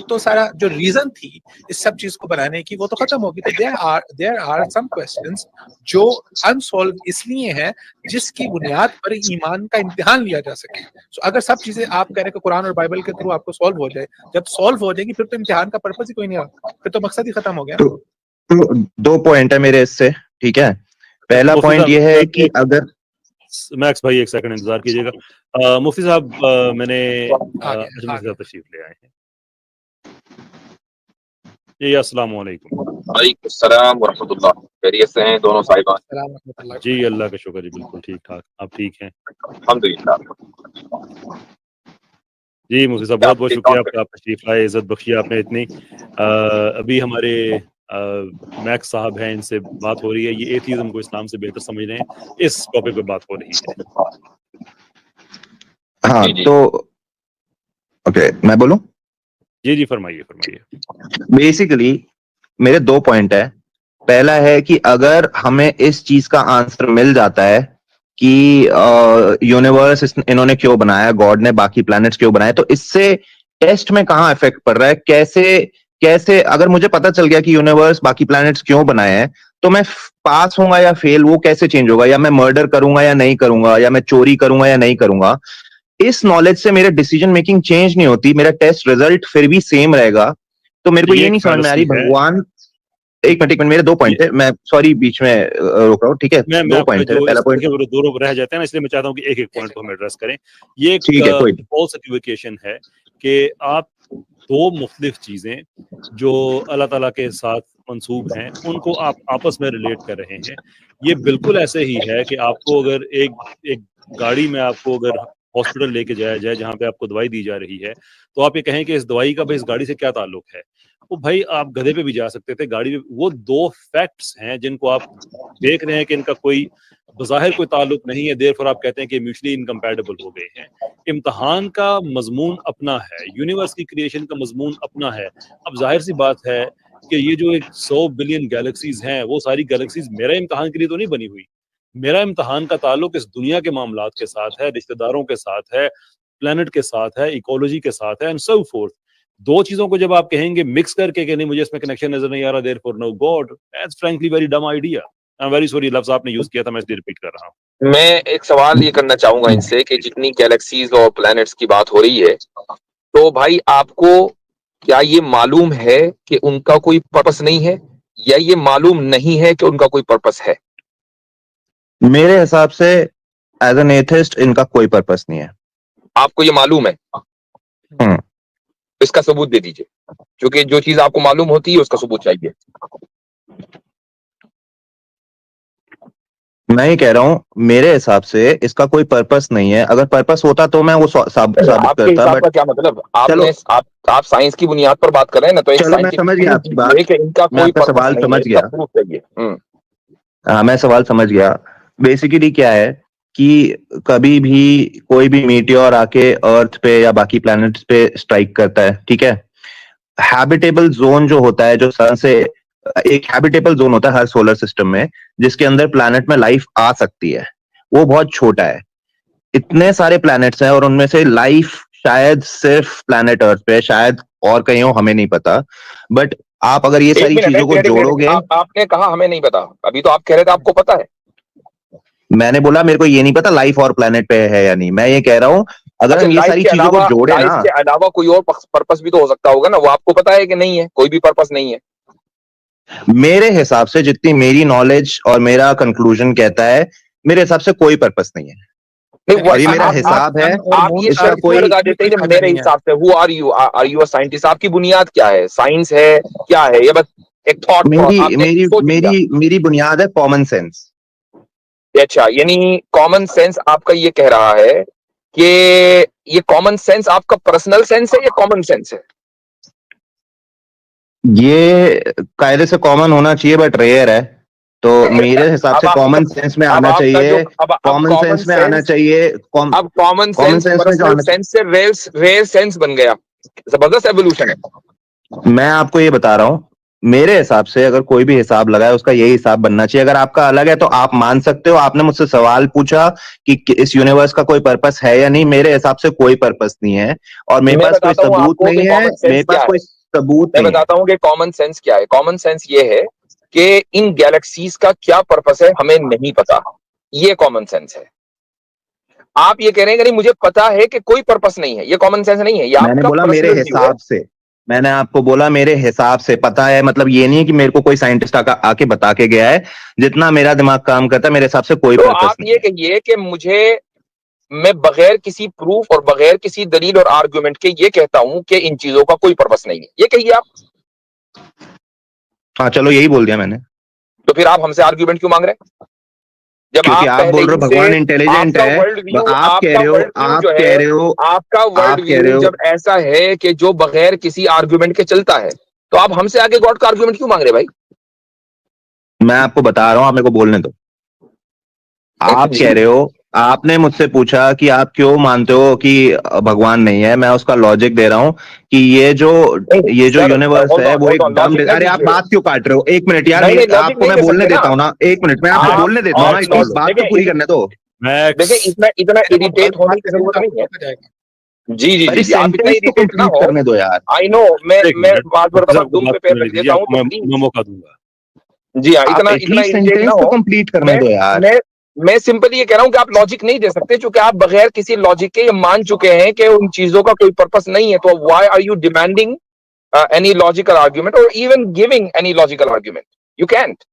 तो सारा जो रीजन थी इस सब चीज को बनाने की वो तो खत्म होगी। तो देयर आर सम क्वेश्चंस जो अनसॉल्व इसलिए हैं जिसकी बुनियाद पर ईमान का इम्तिहान लिया जा सके। तो अगर सब चीजें आप कह रहे हैं कि कुरान और बाइबल के थ्रू आपको सॉल्व हो जाए, जब सॉल्व हो जाएगी फिर तो इम्तिहान का पर्पस ही कोई नहीं रहा, फिर तो मकसद ही खत्म हो गया। तो दो पॉइंट है मेरे इससे, ठीक है। पहला मुफ्ती पॉइंट साहब, ये है कि अगर मैक्स भाई एक सेकंड इंतजार कीजिएगा। मुफ्ती साहब, मैंने अजमेर से तशरीफ ले आए हैं। जी अस्सलाम वालेकुम। वालेकुम सलाम व रहमतुल्लाह। खैरियत से हैं दोनों साहिबान? जी अल्लाह का शुक्र, जी बिल्कुल ठीक ठाक। आप ठीक हैं? अल्हम्दुलिल्लाह। जी मुफ्ती साहब, बहुत बहुत शुक्रिया आपका, आप तशरीफ लाए, इज्जत बख्शी आपने इतनी। अभी हमारे मैक्स साहब हैं, इनसे बात हो रही है, ये एथीज्म को इस्लाम से बेहतर समझ रहे हैं, इस टॉपिक पे बात हो रही है। हाँ जी, जी। तो ओके, मैं बोलूं? जी जी फरमाइए फरमाइए। बेसिकली मेरे दो पॉइंट है। पहला है कि अगर हमें इस चीज का आंसर मिल जाता है कि यूनिवर्स इन्होंने क्यों बनाया, गॉड ने बाकी प्लैनेट्स क्यों बनाए, तो इससे टेस्ट में कहाँ इफेक्ट पड़ रहा है, कैसे कैसे अगर मुझे पता चल गया कि यूनिवर्स बाकी प्लैनेट्स क्यों बनाए हैं, तो मैं पास होऊंगा या फेल, वो कैसे चेंज होगा, या मैं मर्डर करूंगा या नहीं करूंगा, या मैं चोरी करूंगा या नहीं करूंगा। इस नॉलेज से मेरे डिसीजन मेकिंग चेंज नहीं होती, मेरा टेस्ट रिजल्ट फिर भी सेम रहेगा। तो मेरे को ये नहीं समझ में आ रही भगवान। एक मिनट मेरे दो पॉइंट है, मैं सॉरी बीच में रोक रहा हूँ, ठीक है। दो पॉइंट है। पहला पॉइंट दो रह जाते हैं ना, इसलिए मैं चाहता हूँ कि एक एक पॉइंट को हम एड्रेस करें। ये ठीक है, कोई फॉल्स इक्विवोकेशन है कि आप दो मुख्तलिफ चीजें जो अल्लाह ताला के साथ मंसूब हैं उनको आप आपस में रिलेट कर रहे हैं। ये बिल्कुल ऐसे ही है कि आपको अगर एक गाड़ी में आपको अगर हॉस्पिटल लेके जाया जाए जहाँ पे आपको दवाई दी जा रही है, तो आप ये कहें कि इस दवाई का भाई इस गाड़ी से क्या ताल्लुक है, वो भाई आप गधे पे भी जा सकते थे, गाड़ी पे। वो दो फैक्ट्स हैं जिनको आप देख रहे हैं कि इनका कोई बज़ाहिर कोई ताल्लुक नहीं है, देर पर आप कहते हैं कि म्यूचुअली इनकम्पैटिबल हो गए हैं। इम्तिहान का मजमून अपना है, यूनिवर्स की क्रिएशन का मजमून अपना है। अब जाहिर सी बात है कि ये जो 100 बिलियन गैलेक्सीज हैं, वो सारी गैलेक्सीज मेरा इम्तिहान के लिए तो नहीं बनी हुई। मेरा इम्तिहान का ताल्लुक इस दुनिया के मामलात के साथ है, रिश्तेदारों के साथ है, प्लेनेट के साथ है, इकोलॉजी के साथ है, एंड सो फोर्थ। दो चीजों को जब आप कहेंगे मिक्स करके कि नहीं मुझे इसमें कनेक्शन नजर नहीं आ रहा, therefore no God, that's frankly very dumb idea. I am very sorry, लफ्ज आपने यूज किया था, मैं इसलिए रिपीट कर रहा हूँ। मैं एक सवाल ये करना चाहूंगा इनसे कि जितनी गैलेक्सीज और प्लैनेट्स की बात हो रही है, तो भाई आपको क्या ये मालूम है कि उनका कोई पर्पस नहीं है, या ये मालूम नहीं है कि उनका कोई पर्पस है? मेरे हिसाब से एज एन एथिस्ट इनका कोई पर्पस नहीं है। आपको ये मालूम है? इसका सबूत दे दीजिए, क्योंकि जो चीज आपको मालूम होती है उसका सबूत चाहिए। मैं ही कह रहा हूँ, मेरे हिसाब से इसका कोई पर्पस नहीं है। अगर पर्पस होता तो मैं वो साबित आपके करता, हिसाब बट का क्या मतलब? आप साइंस की बुनियाद पर बात कर रहे हैं ना, तो एक चलो मैं समझ गया आपकी बात, इनका मैं कोई आपका पर्पस सवाल नहीं समझ है, गया। इसका प्रूफ चाहिए। हाँ, मैं सवाल समझ गया। बेसिकली क्या है कि कभी भी कोई भी मीटियोर आके अर्थ पे या बाकी प्लैनेट्स पे स्ट्राइक करता है, ठीक है। हैबिटेबल जोन जो होता है, जो सन से एक हैबिटेबल जोन होता है हर सोलर सिस्टम में, जिसके अंदर प्लैनेट में लाइफ आ सकती है, वो बहुत छोटा है। इतने सारे प्लैनेट्स हैं और उनमें से लाइफ शायद सिर्फ प्लैनेट अर्थ पे, शायद और कहीं हो, हमें नहीं पता। बट आप अगर ये सारी चीजों को जोड़ोगे, आपने कहा हमें नहीं पता, अभी तो आप कह रहे थे आपको पता है। मैंने बोला मेरे को ये नहीं पता लाइफ और प्लैनेट पे है या नहीं। मैं ये कह रहा हूं अगर हम ये सारी चीजों को जोड़े ना, के अलावा कोई और पर्पस भी तो हो सकता होगा ना, वो आपको पता है कि नहीं है? कोई भी पर्पस नहीं है? मेरे हिसाब से, जितनी मेरी नॉलेज और मेरा कंक्लूजन कहता है, मेरे हिसाब से कोई पर्पस नहीं है। और ये मेरा हिसाब है। आप ये इसका कोई लगा देते हैं मेरे हिसाब से। Who are you? Are you a scientist? आपकी बुनियाद क्या है? साइंस है क्या है? ये बस एक थॉट, मेरी मेरी मेरी मेरी बुनियाद है कॉमन सेंस। अच्छा, यानी कॉमन सेंस आपका ये कह रहा है कि ये कॉमन सेंस आपका पर्सनल सेंस है या कॉमन सेंस है? ये कायदे से कॉमन होना चाहिए बट रेयर है, तो मेरे हिसाब से कॉमन सेंस में आना चाहिए। कॉमन सेंस में आना चाहिए। अब कॉमन सेंस में जो पर्सनल आना सेंस से रेयर सेंस बन गया। जबरदस्त एवोल्यूशन है। मैं आपको ये बता रहा हूं, मेरे हिसाब से अगर कोई भी हिसाब लगाए उसका यही हिसाब बनना चाहिए। अगर आपका अलग है तो आप मान सकते हो। आपने मुझसे सवाल पूछा कि इस यूनिवर्स का कोई पर्पस है या नहीं, मेरे हिसाब से कोई पर्पस नहीं है और मेरे मैं पास कोई बताता हूँ सबूत आपको नहीं कि है। कॉमन सेंस मेरे क्या पास है। कोई सबूत मैं नहीं है। बताता हूँ कि कॉमन सेंस क्या है। कॉमन सेंस ये है कि इन गैलेक्सीज का क्या पर्पस है हमें नहीं पता, ये कॉमन सेंस है। आप ये कह रहे हैं कि नहीं मुझे पता है कि कोई पर्पस नहीं है, ये कॉमन सेंस नहीं है, ये मैंने आपका बोला मेरे पर्सनल व्यू है। हिसाब से, मैंने आपको बोला मेरे हिसाब से पता है, मतलब ये नहीं है कि मेरे को कोई साइंटिस्ट आके बता के गया है। जितना मेरा दिमाग काम करता है मेरे हिसाब से कोई तो पर्पस आप नहीं ये है। कहिए कि मैं बगैर किसी प्रूफ और बगैर किसी दलील और आर्गुमेंट के ये कहता हूं कि इन चीजों का कोई पर्पस नहीं है, ये कहिए आप। हाँ चलो यही बोल दिया मैंने। तो फिर आप हमसे आर्गुमेंट क्यों मांग रहे हैं जब क्योंकि आप आप पहले बोल रहे ही हो से भगवान इंटेलिजेंट आपका है। वर्ल्ड व्यू आप कह रहे हो, आप जो कह है, रहे हो, आपका वर्ल्ड आप कह रहे व्यू हो। जब ऐसा है कि जो बगैर किसी आर्गुमेंट के चलता है, तो आप हमसे आगे गॉड का आर्गुमेंट क्यों मांग रहे भाई? मैं आपको बता रहा हूं, आप मेरे को बोलने दो। आप जी। कह रहे हो, आपने मुझसे पूछा कि आप क्यों मानते हो कि भगवान नहीं है। मैं उसका लॉजिक दे रहा हूं कि ये जो सर यूनिवर्स होल्ड है ऑन वो होल्ड एक ऑन, डम। लॉजिक ना अरे आप दीजिए। बात क्यों काट रहे हो? एक मिनट यार, नहीं नहीं, लॉजिक आपको नहीं मैं दे बोलने सकते देता ना हूँ ना। एक मिनट मैं आपको आप। बोलने देता हूँ ना, और एटलीस्ट बात तो पूरी करने दो। देखिए मैक्स इतना इरिटेट होने की जरूरत आपको नहीं है। रोका जाएगा। जी जी अरे जी जी, आप इतना सेंटेंस तो इरिटेट ना कंप्लीट हो। करने दो यार। आई नो, मैं एक मैं मिनट, बात मुफ्ती पर साहब को दुम बात पे पैर करने रख दीजिए, देता हूँ, आपको तो मैं प्लीज। मौका दूंगा। जी हाँ, आप इतना एटलीस्ट इरिटेट ना सेंटेंस तो हो। कंप्लीट करने मैं दो यार। मैं मैं सिंपली ये कह रहा हूँ कि आप लॉजिक नहीं दे सकते, क्योंकि आप बगैर किसी लॉजिक के ये मान चुके हैं कि उन चीजों का कोई पर्पस नहीं है। तो why are you demanding any logical argument और even giving any logical argument? You can't.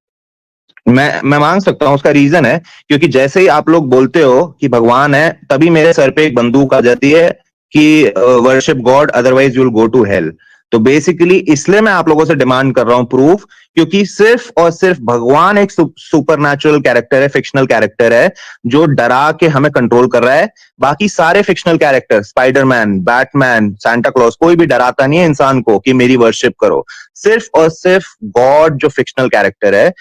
मैं मांग सकता हूं। उसका रीजन है क्योंकि जैसे ही आप लोग बोलते हो कि भगवान है, तभी मेरे सर पे एक बंदूक आ जाती है कि worship God otherwise you will go to hell. तो बेसिकली इसलिए मैं आप लोगों से डिमांड कर रहा हूं प्रूफ, क्योंकि सिर्फ और सिर्फ भगवान एक सुपरनैचुरल कैरेक्टर है, फिक्शनल कैरेक्टर है जो डरा के हमें कंट्रोल कर रहा है। बाकी सारे fictional character, Spiderman, Batman, Santa Claus, कोई भी डराता नहीं है इंसान को कि मेरी वर्शिप करो। सिर्फ और सिर्फ गॉड जो फिक्शनल कैरेक्टर है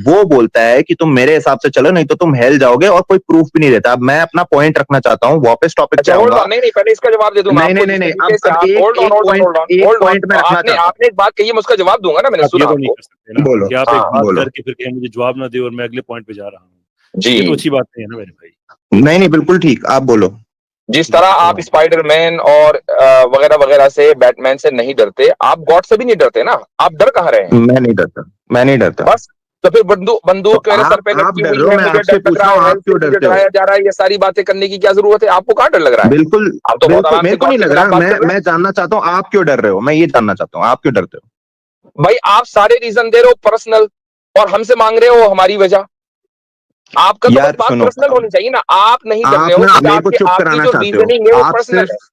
वो बोलता है कि तुम मेरे हिसाब से चलो, नहीं तो तुम हेल जाओगे, और कोई प्रूफ भी नहीं देता। अब मैं अपना पॉइंट रखना चाहता हूं, वापस टॉपिक पे अच्छा होल्ड आऊंगा। ऑन, नहीं नहीं, पहले इसका जवाब दे दूं मैं नहीं आपको नहीं नहीं जिस नहीं, तरीके से अब आप। एक होल्ड ऑन एक hold on point hold on एक होल्ड ऑन, पॉइंट में रखना आपने चाहता आपने एक बात कही है, मैं उसका जवाब दूंगा ना, मैंने आप ये सुना तो नहीं आपको। कर सकते ना बोलो। कि आप एक हाँ बात बोलो। करके फिर कहें मुझे जवाब ना दे और मैं अगले पॉइंट पे जा रहा हूँ। जी। ये तो अच्छी बात नहीं है ना मेरे भाई। नहीं नहीं, बिल्कुल ठीक, आप बोलो। जिस तरह आप स्पाइडरमैन और वगैरह वगैरह से, बैटमैन से नहीं डरते, आप गॉड से भी नहीं डरते ना। आप डर कहाँ रहे हैं? मैं नहीं डरता, मैं नहीं डरता। बस। तो फिर बंदूक तो बंदूक मेरे सर पे आप लटकी डर हुई रहे हो, है, मैं मुझे आपसे डर लग पूछ रहा रहा हूँ है, आप हेल से क्यों मुझे डरते हो? डराया जा रहा है, ये सारी बातें करने की क्या जरूरत है? आपको कहाँ डर लग रहा है? बिल्कुल आप तो बहुत बिल्कुल, आराम मेरे से को गॉड नहीं के लग खिलाफ रहा। बात मैं कर रहे मैं जानना चाहता हूँ आप क्यों डर रहे हो, मैं ये जानना चाहता हूँ आप क्यों डरते हो। हैं। भाई आप सारे रीजन दे रहे हो पर्सनल, और हमसे मांग रहे हो हमारी वजह। आपका तो बस यार बात सुनो, पर्सनल होनी चाहिए ना। आप नहीं डरते आप हो ना क्योंकि मेरे को आपकी चुप आपकी कराना जो चाहते हो। रीजनिंग है वो आप पर्सनल है। सिर्फ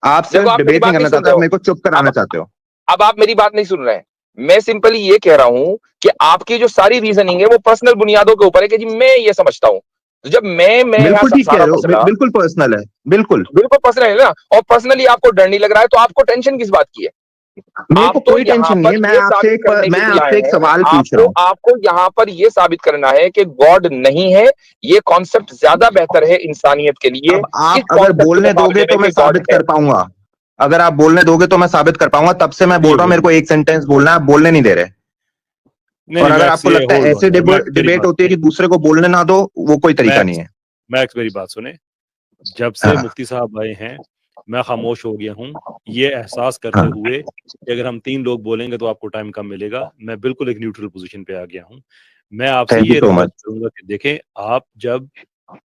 आप देखो सिर्फ आप मेरी डिबेट नहीं बात नहीं करना सुन चाहते, रहे आप हो। मेरे को चुप कराना अब चाहते हो। अब आप मेरी बात नहीं सुन रहे हैं। मैं सिंपली ये कह रहा हूं कि आपकी जो सारी रीजनिंग है वो पर्सनल बुनियादों के ऊपर है कि जी मैं ये समझता हूं। तो जब मैं यहाँ बिल्कुल ठीक कह सारा रहे हो, मसला बिल्कुल पर्सनल है, बिल्कुल। बिल्कुल पर्सनल है ना, और पर्सनली आपको डर नहीं लग रहा है, तो आपको टेंशन किस बात की है? मेरे आप को तो कोई यहाँ टेंशन नहीं पर है। ये साबित करने के मैं लिए आए आपसे एक हैं। सवाल पूछ रहा आपको हूँ। आपको यहाँ पर ये साबित करना है कि गॉड नहीं है। ये कॉन्सेप्ट ज्यादा बेहतर है इंसानियत के लिए। अब इस आप अगर कॉन्सेप्ट के बोलने दोगे मुकाबले में तो मैं कि गॉड साबित है। कर पाऊंगा। अगर आप बोलने दोगे तो मैं साबित कर पाऊंगा, तब से मैं बोल रहा हूं मेरे को एक सेंटेंस बोलना है, आप बोलने नहीं दे रहे। नहीं और नहीं अगर मैक्स, आपको ये लगता है होल्ड ऐसे ऑन यार, मैक्स मेरी डिबेट बात होती है सुने। कि दूसरे को बोलने ना दो, वो कोई तरीका नहीं मैक्स है। मैक्स मेरी बात सुने। जब से हाँ मुफ्ती साहब आए हैं मैं खामोश हो गया हूँ, ये एहसास करते हाँ, हुए कि अगर हम 3 लोग बोलेंगे तो आपको टाइम कम मिलेगा। मैं बिल्कुल एक न्यूट्रल पोजीशन पे आ गया हूँ। मैं आपसे थैंक यू ये सो रिक्वेस्ट मच। करूंगा कि देखें, आप जब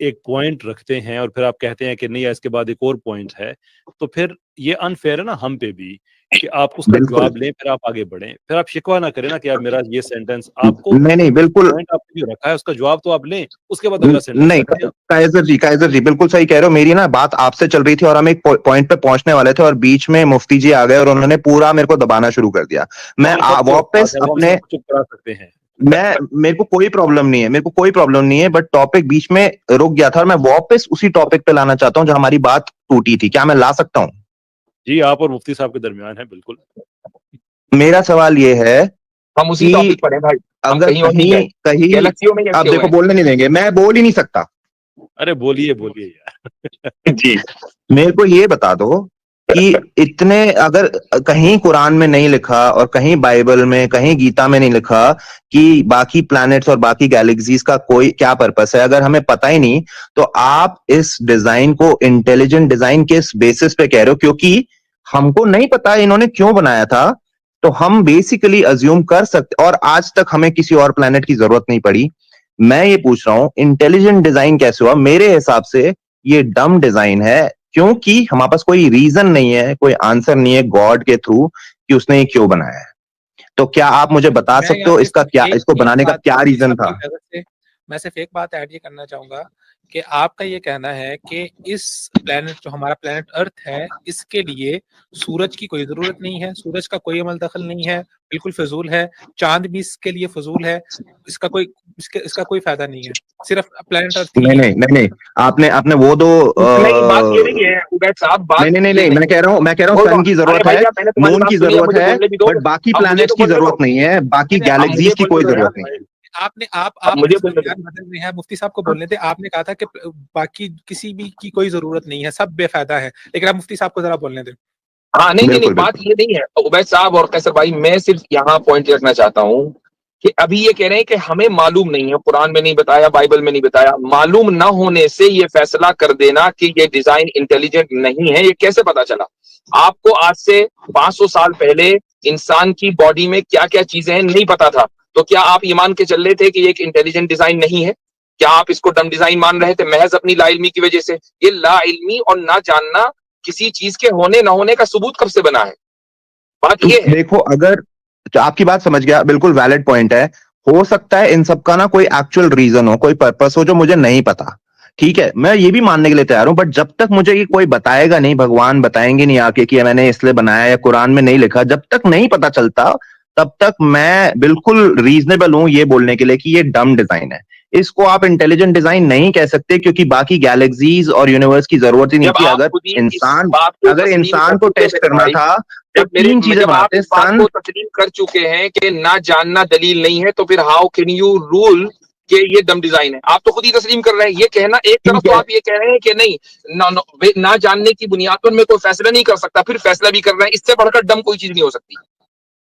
एक पॉइंट रखते हैं और फिर आप कहते हैं कि नहीं इसके बाद एक और पॉइंट है, तो फिर ये अनफेयर है ना हम पे भी कि आप उसका बिल्कुल। जवाब लें, फिर आप आगे बढ़ें। फिर आप शिकवा ना करें ना कि यार मेरा ये सेंटेंस, आपको नहीं बिल्कुल पॉइंट आपने जो रखा है उसका जवाब तो आप लें, उसके बाद अगला सेंटेंस नहीं, रखें आप। कायजर जी बिल्कुल सही कह रहे हो। मेरी ना बात आपसे चल रही थी और हम एक पॉइंट पे पहुंचने वाले थे और बीच में मुफ्ती जी आ गए और उन्होंने पूरा मेरे को दबाना शुरू कर दिया। मैं वापस वो हम अपने सबको चुप करा सकते हैं। मेरे को कोई प्रॉब्लम नहीं है, मेरे को कोई प्रॉब्लम नहीं है, बट टॉपिक बीच में रुक गया था और मैं वापस उसी टॉपिक पे लाना चाहता हूँ जो हमारी बात टूटी थी। क्या मैं ला सकता हूँ? जी, आप और मुफ्ती साहब के दरमियान है, बिल्कुल। मेरा सवाल ये है हम उसी कि टॉपिक पर हैं भाई, हम अगर कहीं और नहीं गए, कहीं गैलेक्सियों में ही आप अटके हुए देखो हैं। बोलने नहीं देंगे, मैं बोल ही नहीं सकता। अरे बोलिए बोलिए यार। जी मेरे को ये बता दो कि इतने, अगर कहीं कुरान में नहीं लिखा और कहीं बाइबल में, कहीं गीता में नहीं लिखा कि बाकी प्लैनेट्स और बाकी गैलेक्सीज का कोई क्या पर्पस है, अगर हमें पता ही नहीं, तो आप इस डिजाइन को इंटेलिजेंट डिजाइन किस बेसिस पे कह रहे हो? क्योंकि हमको नहीं पता इन्होंने क्यों बनाया था, तो हम बेसिकली अज्यूम कर सकते, और आज तक हमें किसी और प्लैनेट की जरूरत नहीं पड़ी। मैं ये पूछ रहा हूं इंटेलिजेंट डिजाइन कैसे हुआ? मेरे हिसाब से ये डम डिजाइन है, क्योंकि हमारे पास कोई रीजन नहीं है, कोई आंसर नहीं है गॉड के थ्रू कि उसने ये क्यों बनाया है। तो क्या आप मुझे बता मैं सकते यहाँ हो पे इसका सिर्फ क्या, एक इसको एक बनाने का बात क्या मुफ्ती रीजन साहब की था? इजाजत से मैं सिर्फ एक बात ऐड ये करना चाहूंगा कि आपका ये कहना है कि इस प्लेनेट, जो हमारा प्लेनेट अर्थ है, इसके लिए सूरज की कोई जरूरत नहीं है, सूरज का कोई अमल दखल नहीं है, बिल्कुल फजूल है, चांद भी इसके लिए फजूल है, इसका कोई फायदा नहीं है, सिर्फ प्लेनेट अर्थ ही नहीं है। नहीं नहीं नहीं, आपने आपने वो दो नहीं, बात ये नहीं है उबैद साहब, बात नहीं नहीं ये नहीं, नहीं मैं कह रहा हूँ Hold सन on, की अरे जरूरत भाई है, साहब, मैंने तुम्हारी मून बात की सुनी, अब जरूरत मुझे है, बोलने भी दो, बट बाकी अब मुझे प्लैनेट्स तो की बोलने दो, जरूरत नहीं है, बाकी नहीं, अब मुझे गैलेक्सीज की बोलने कोई दो यार, जरूरत नहीं है। आप अब मुझे बोलने दो। बयान बदल रहे हैं। मुफ्ती साहब को बोलने थे, आपने कहा था कि बाकी किसी भी की कोई जरूरत नहीं है, सब बेफायदा है, लेकिन आप मुफ्ती साहब को जरा बोलने दें। हाँ नहीं नहीं नहीं, बिल्कुल बात बिल्कुल। ये नहीं है उबैद साहब और कैसर भाई, मैं सिर्फ यहाँ पॉइंट रखना चाहता हूँ कि अभी ये कह रहे हैं कि हमें मालूम नहीं है, कुरान में नहीं बताया, बाइबल में नहीं बताया। मालूम ना होने से ये फैसला कर देना कि ये डिजाइन इंटेलिजेंट नहीं है, ये कैसे पता चला? आपको आज से 500 साल पहले इंसान की बॉडी में क्या क्या चीजें हैं नहीं पता था, तो क्या आप ये मान के चल रहे थे कि ये एक इंटेलिजेंट डिजाइन नहीं है? क्या आप इसको डम डिजाइन मान रहे थे महज अपनी लाइल्मी की वजह से? ये लाइल्मी और ना जानना किसी चीज के होने ना होने का सबूत कब से बना है? बात तो ये है। देखो, अगर तो आपकी बात समझ गया, बिल्कुल वैलिड पॉइंट है। हो सकता है इन सब का ना कोई एक्चुअल रीजन हो, कोई पर्पस हो जो मुझे नहीं पता, ठीक है, मैं ये भी मानने के लिए तैयार हूं, बट जब तक मुझे ये कोई बताएगा नहीं, भगवान बताएंगे नहीं आके कि मैंने इसलिए बनाया या कुरान में नहीं लिखा, जब तक नहीं पता चलता, तब तक मैं बिल्कुल रीजनेबल हूं ये बोलने के लिए कि ये डम डिजाइन है। इसको आप इंटेलिजेंट डिजाइन नहीं कह सकते, क्योंकि बाकी गैलेक्सीज और यूनिवर्स की जरूरत ही नहीं जब थी। आप अगर खुद ही इस इंसान बात को अगर तस्लीम इंसान कर को चुके टेस्ट हैं करना भाई, था तो तीन चीजें जब आप बनाते, इस बात सन। को तस्लीम कर चुके हैं कि ना जानना दलील नहीं है, तो फिर हाउ कैन यू रूल कि ये डम डिजाइन है? आप तो खुद ही तस्लीम कर रहे हैं। ये कहना एक तरफ, ठीक तो है, आप ये कह रहे हैं कि नहीं, ना जानने की बुनियाद पर मैं कोई फैसला नहीं कर सकता, फिर फैसला भी कर रहे हैं। इससे बढ़कर डम कोई चीज नहीं हो सकती।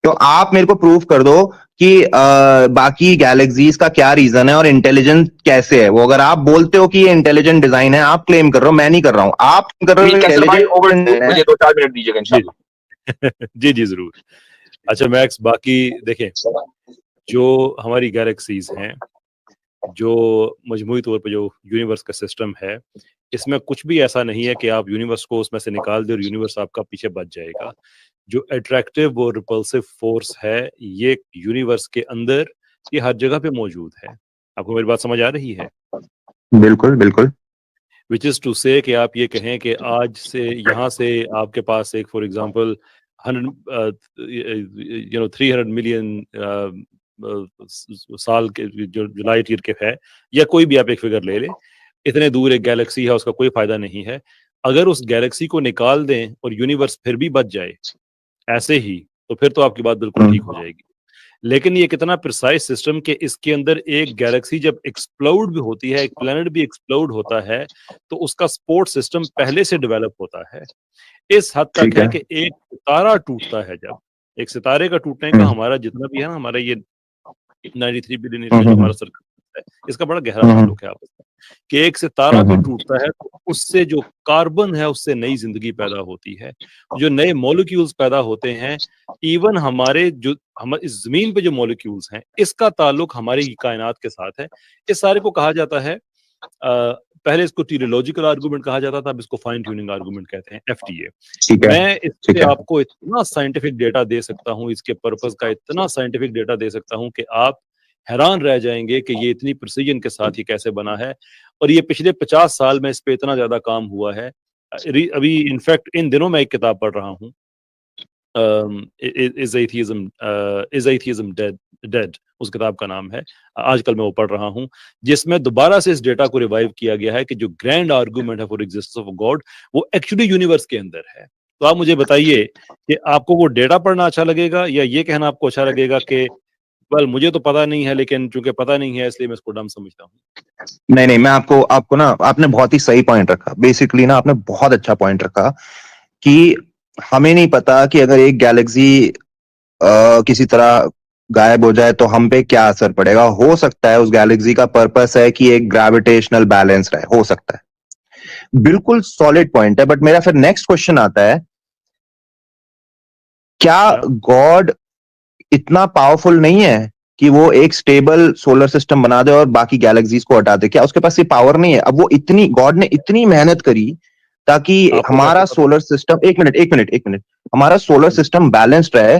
तो आप मेरे को प्रूफ कर दो कि बाकी गैलेक्सीज का क्या रीजन है और इंटेलिजेंट कैसे है वो। अगर आप बोलते हो कि ये इंटेलिजेंट डिजाइन है, आप क्लेम कर रहे हो, मैं नहीं कर रहा हूं, आप कर रहे हो कैसर भाई, ओवर टू, इंटेलिजेंट है। मुझे 2-4 मिनट दीजिएगा जी इंशाल्लाह। जी जी जरूर। अच्छा मैक्स, बाकी देखें, जो हमारी गैलेक्सीज हैं, जो मजमूई तौर पे जो यूनिवर्स का सिस्टम है, इसमें कुछ भी ऐसा नहीं है कि आप यूनिवर्स को उसमें से निकाल दे और यूनिवर्स आपका पीछे बच जाएगा। जो अट्रैक्टिव और रिपल्सिव फोर्स है, ये यूनिवर्स के अंदर, ये हर जगह पे मौजूद है। आपको मेरी बात समझ आ रही है? बिल्कुल बिल्कुल। विच इज टू से कि आप ये कहें कि आज से यहाँ से आपके पास एक फॉर एग्जांपल 300 मिलियन साल के जो लाइट ईयर के है, या कोई भी आप एक फिगर ले ले, इतने दूर एक गैलेक्सी है, उसका कोई फायदा नहीं है। अगर उस गैलेक्सी को निकाल दें और यूनिवर्स फिर भी बच जाए ऐसे ही, तो फिर तो आपकी बात बिल्कुल ठीक हो जाएगी। लेकिन ये कितना प्रिसाइज सिस्टम के इसके अंदर एक गैलेक्सी जब एक्सप्लोड भी होती है, एक प्लेनेट भी एक्सप्लोड होता है, तो उसका सपोर्ट सिस्टम पहले से डेवलप होता है। इस हद तक ठीक है है। कि एक सितारा टूटता है, जब एक सितारे का टूटने का हमारा जितना भी है ना, हमारा ये 93 बिलियन का जो हमारा सर्कल है, इसका बड़ा गहरा ताल्लुक है आपस में, कि एक सितारा भी टूटता है तो उससे जो कार्बन है उससे नई जिंदगी पैदा होती है, जो नए मॉलिक्यूल्स पैदा होते हैं। इवन हमारे जो हमारे इस जमीन पे जो मॉलिक्यूल्स हैं, इसका ताल्लुक हमारी कायनात के साथ है। इस सारे को कहा जाता है पहले इसको टेलीलॉजिकल आर्गुमेंट कहा जाता था, अब इसको फाइन ट्यूनिंग आर्गुमेंट कहते हैं, FTA। ठीक है, मैं ठीक इससे है। आपको इतना साइंटिफिक डेटा दे सकता हूँ, इसके पर्पस का इतना साइंटिफिक डेटा दे सकता हूँ कि आप हैरान रह जाएंगे कि ये इतनी प्रिसीजन के साथ ये कैसे बना है। और ये पिछले 50 साल में इस पे इतना ज्यादा काम हुआ है। अभी इनफैक्ट इन दिनों मैं एक किताब पढ़ रहा हूँ, इज एथियज्म डेड, उस किताब का नाम है, आजकल मैं वो पढ़ रहा हूँ, जिसमें दोबारा से इस डेटा को रिवाइव किया गया है कि जो ग्रैंड आर्गुमेंट है फॉर एग्जिस्टेंस ऑफ गॉड वो एक्चुअली यूनिवर्स के अंदर है। तो आप मुझे बताइए कि आपको वो डेटा पढ़ना अच्छा लगेगा या ये कहना आपको अच्छा लगेगा कि वेल मुझे तो पता नहीं है, लेकिन चूंकि पता नहीं है इसलिए मैं इसको डम समझता हूँ। नहीं, मैं आपको ना, आपने बहुत ही सही पॉइंट रखा। बेसिकली ना आपने बहुत अच्छा पॉइंट रखा कि हमें नहीं पता कि अगर एक गैलेक्सी किसी तरह गायब हो जाए तो हम पे क्या असर पड़ेगा। हो सकता है उस गैलेक्सी का पर्पस है कि एक ग्रेविटेशनल बैलेंस रहे, हो सकता है। बिल्कुल सॉलिड पॉइंट है। बट मेरा फिर नेक्स्ट क्वेश्चन आता है, क्या गॉड इतना पावरफुल नहीं है कि वो एक स्टेबल सोलर सिस्टम बना दे और बाकी गैलेक्सीज को हटा दे? क्या उसके पास ये पावर नहीं है? अब वो इतनी, गॉड ने इतनी मेहनत करी ताकि हमारा सोलर सिस्टम, एक मिनट, हमारा सोलर सिस्टम बैलेंस्ड रहे,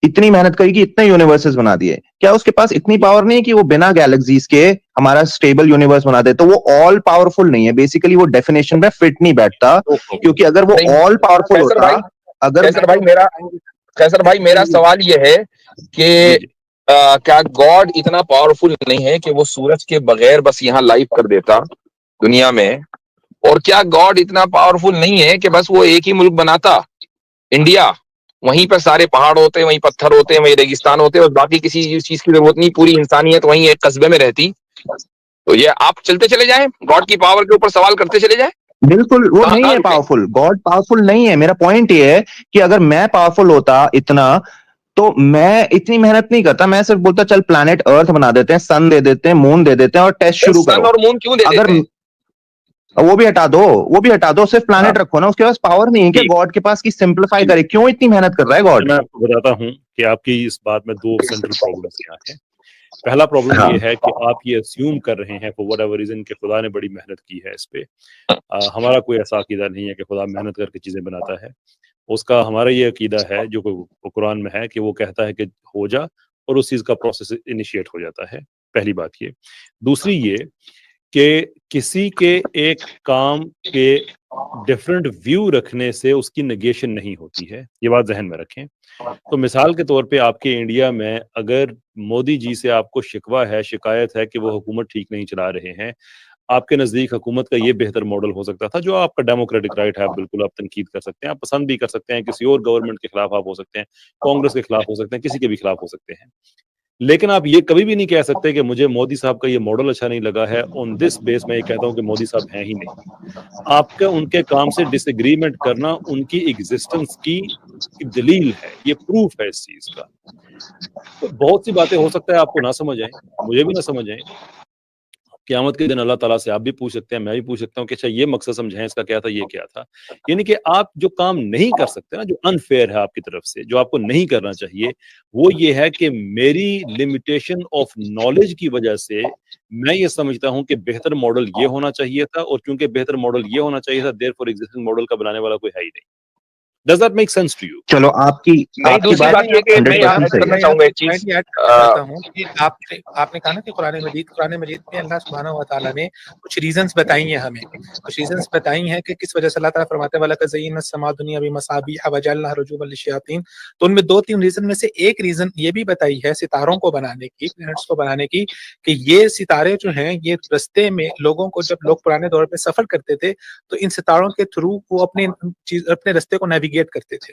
इतनी मेहनत करी कि इतने यूनिवर्सेस बना दिए। क्या उसके पास इतनी पावर नहीं है कि वो बिना गैलेक्सीज के हमारा स्टेबल यूनिवर्स बना दे? तो वो ऑल पावरफुल नहीं है, बेसिकली वो डेफिनेशन में फिट नहीं बैठता। क्योंकि अगर वो ऑल पावरफुल होता, अगर कैसर भाई मेरा सवाल ये है कि क्या गॉड इतना पावरफुल नहीं है कि वो सूरज के बगैर बस यहाँ लाइव कर देता दुनिया में? और क्या गॉड इतना पावरफुल नहीं है कि बस वो एक ही मुल्क बनाता, इंडिया, वहीं पर सारे पहाड़ होते, वहीं पत्थर होते, वहीं रेगिस्तान होते, और बाकी किसी चीज की जरूरत नहीं, पूरी इंसानियत वहीं एक कस्बे में रहती? तो ये आप चलते चले जाएं, गॉड की पावर के ऊपर सवाल करते चले जाएं? बिल्कुल वो नहीं है पावरफुल, गॉड पावरफुल नहीं है। मेरा पॉइंट ये है कि अगर मैं पावरफुल होता इतना तो मैं इतनी मेहनत नहीं करता। मैं सिर्फ बोलता चल प्लैनेट अर्थ बना देते हैं, सन दे देते हैं, मून दे देते हैं और टेस्ट शुरू करो। सन और मून क्यों दे अगर देते हैं? वो भी हटा दो, सिर्फ प्लैनेट रखो ना। उसके पास पावर नहीं है कि गॉड के पास की सिंप्लीफाई करे? क्यों इतनी मेहनत कर रहा है गॉड? मैं आपको बताता हूँ कि आपकी इस बात में दो सेंट्रल प्रॉब्लम्स यहाँ हैं। पहला प्रॉब्लम ये है कि आप ये अस्यूम कर रहे हैं फॉर व्हाटएवर रीजन कि खुदा ने बड़ी मेहनत की है इस पे। हमारा कोई ऐसा अकीदा नहीं है कि खुदा मेहनत करके चीजें बनाता है। उसका हमारा ये अकीदा है जो कुरान में है कि वो कहता है कि हो जा, और उस चीज का प्रोसेस इनिशिएट हो जाता है। पहली बात ये। दूसरी ये कि किसी के एक काम के डिफरेंट व्यू रखने से उसकी नेगेशन नहीं होती है, ये बात जहन में रखें। तो मिसाल के तौर पे आपके इंडिया में अगर मोदी जी से आपको शिकवा है, शिकायत है कि वो हुकूमत ठीक नहीं चला रहे हैं, आपके नजदीक हुकूमत का ये बेहतर मॉडल हो सकता था, जो आपका डेमोक्रेटिक राइट है, बिल्कुल आप तनकीद कर सकते हैं, आप पसंद भी कर सकते हैं, किसी और गवर्नमेंट के खिलाफ आप हो सकते हैं, कांग्रेस के खिलाफ हो सकते हैं, किसी के भी खिलाफ हो सकते हैं। लेकिन आप ये कभी भी नहीं कह सकते कि मुझे मोदी साहब का ये मॉडल अच्छा नहीं लगा है। ऑन दिस बेस मैं ये कहता हूँ कि मोदी साहब हैं ही नहीं। आपका उनके काम से डिसएग्रीमेंट करना उनकी एग्जिस्टेंस की दलील है, ये प्रूफ है इस चीज का। तो बहुत सी बातें हो सकता है आपको ना समझ आए, मुझे भी ना समझ आए। क़यामत के दिन अल्लाह ताला से आप भी पूछ सकते हैं, मैं भी पूछ सकता हूँ कि अच्छा ये मकसद समझाएं, इसका क्या था, ये क्या था। यानी कि आप जो काम नहीं कर सकते ना, जो अनफेयर है आपकी तरफ से, जो आपको नहीं करना चाहिए, वो ये है कि मेरी लिमिटेशन ऑफ नॉलेज की वजह से मैं ये समझता हूँ कि बेहतर मॉडल ये होना चाहिए था, और चूंकि बेहतर मॉडल ये होना चाहिए था, देयरफॉर एग्जिस्टिंग मॉडल का बनाने वाला कोई है ही नहीं। Does that make sense to you? चलो आपकी दूसरी बात ये कि मैं यहाँ करना चाहूंगा एक चीज ऐड करता हूँ कि आपने कहा ना कि कुरान मजीद में अल्लाह सुब्हानहू व तआला ने कुछ रीजंस बताई हैं, हमें कुछ रीजंस बताई हैं कि किस वजह से अल्लाह ताला फरमाते वाला का ज़य्यना समा दुनिया बिमसाबिह व जअलना रुजुमन लिशयातीन। तो उनमें दो तीन रीजन में से एक रीजन ये भी बताई है सितारों को बनाने की, प्लैनेट्स को बनाने की, कि ये सितारे जो हैं ये रस्ते में लोगों को, जब लोग पुराने दौर में सफर करते थे तो इन सितारों के थ्रू वो अपने रस्ते को नेविगेट करते थे।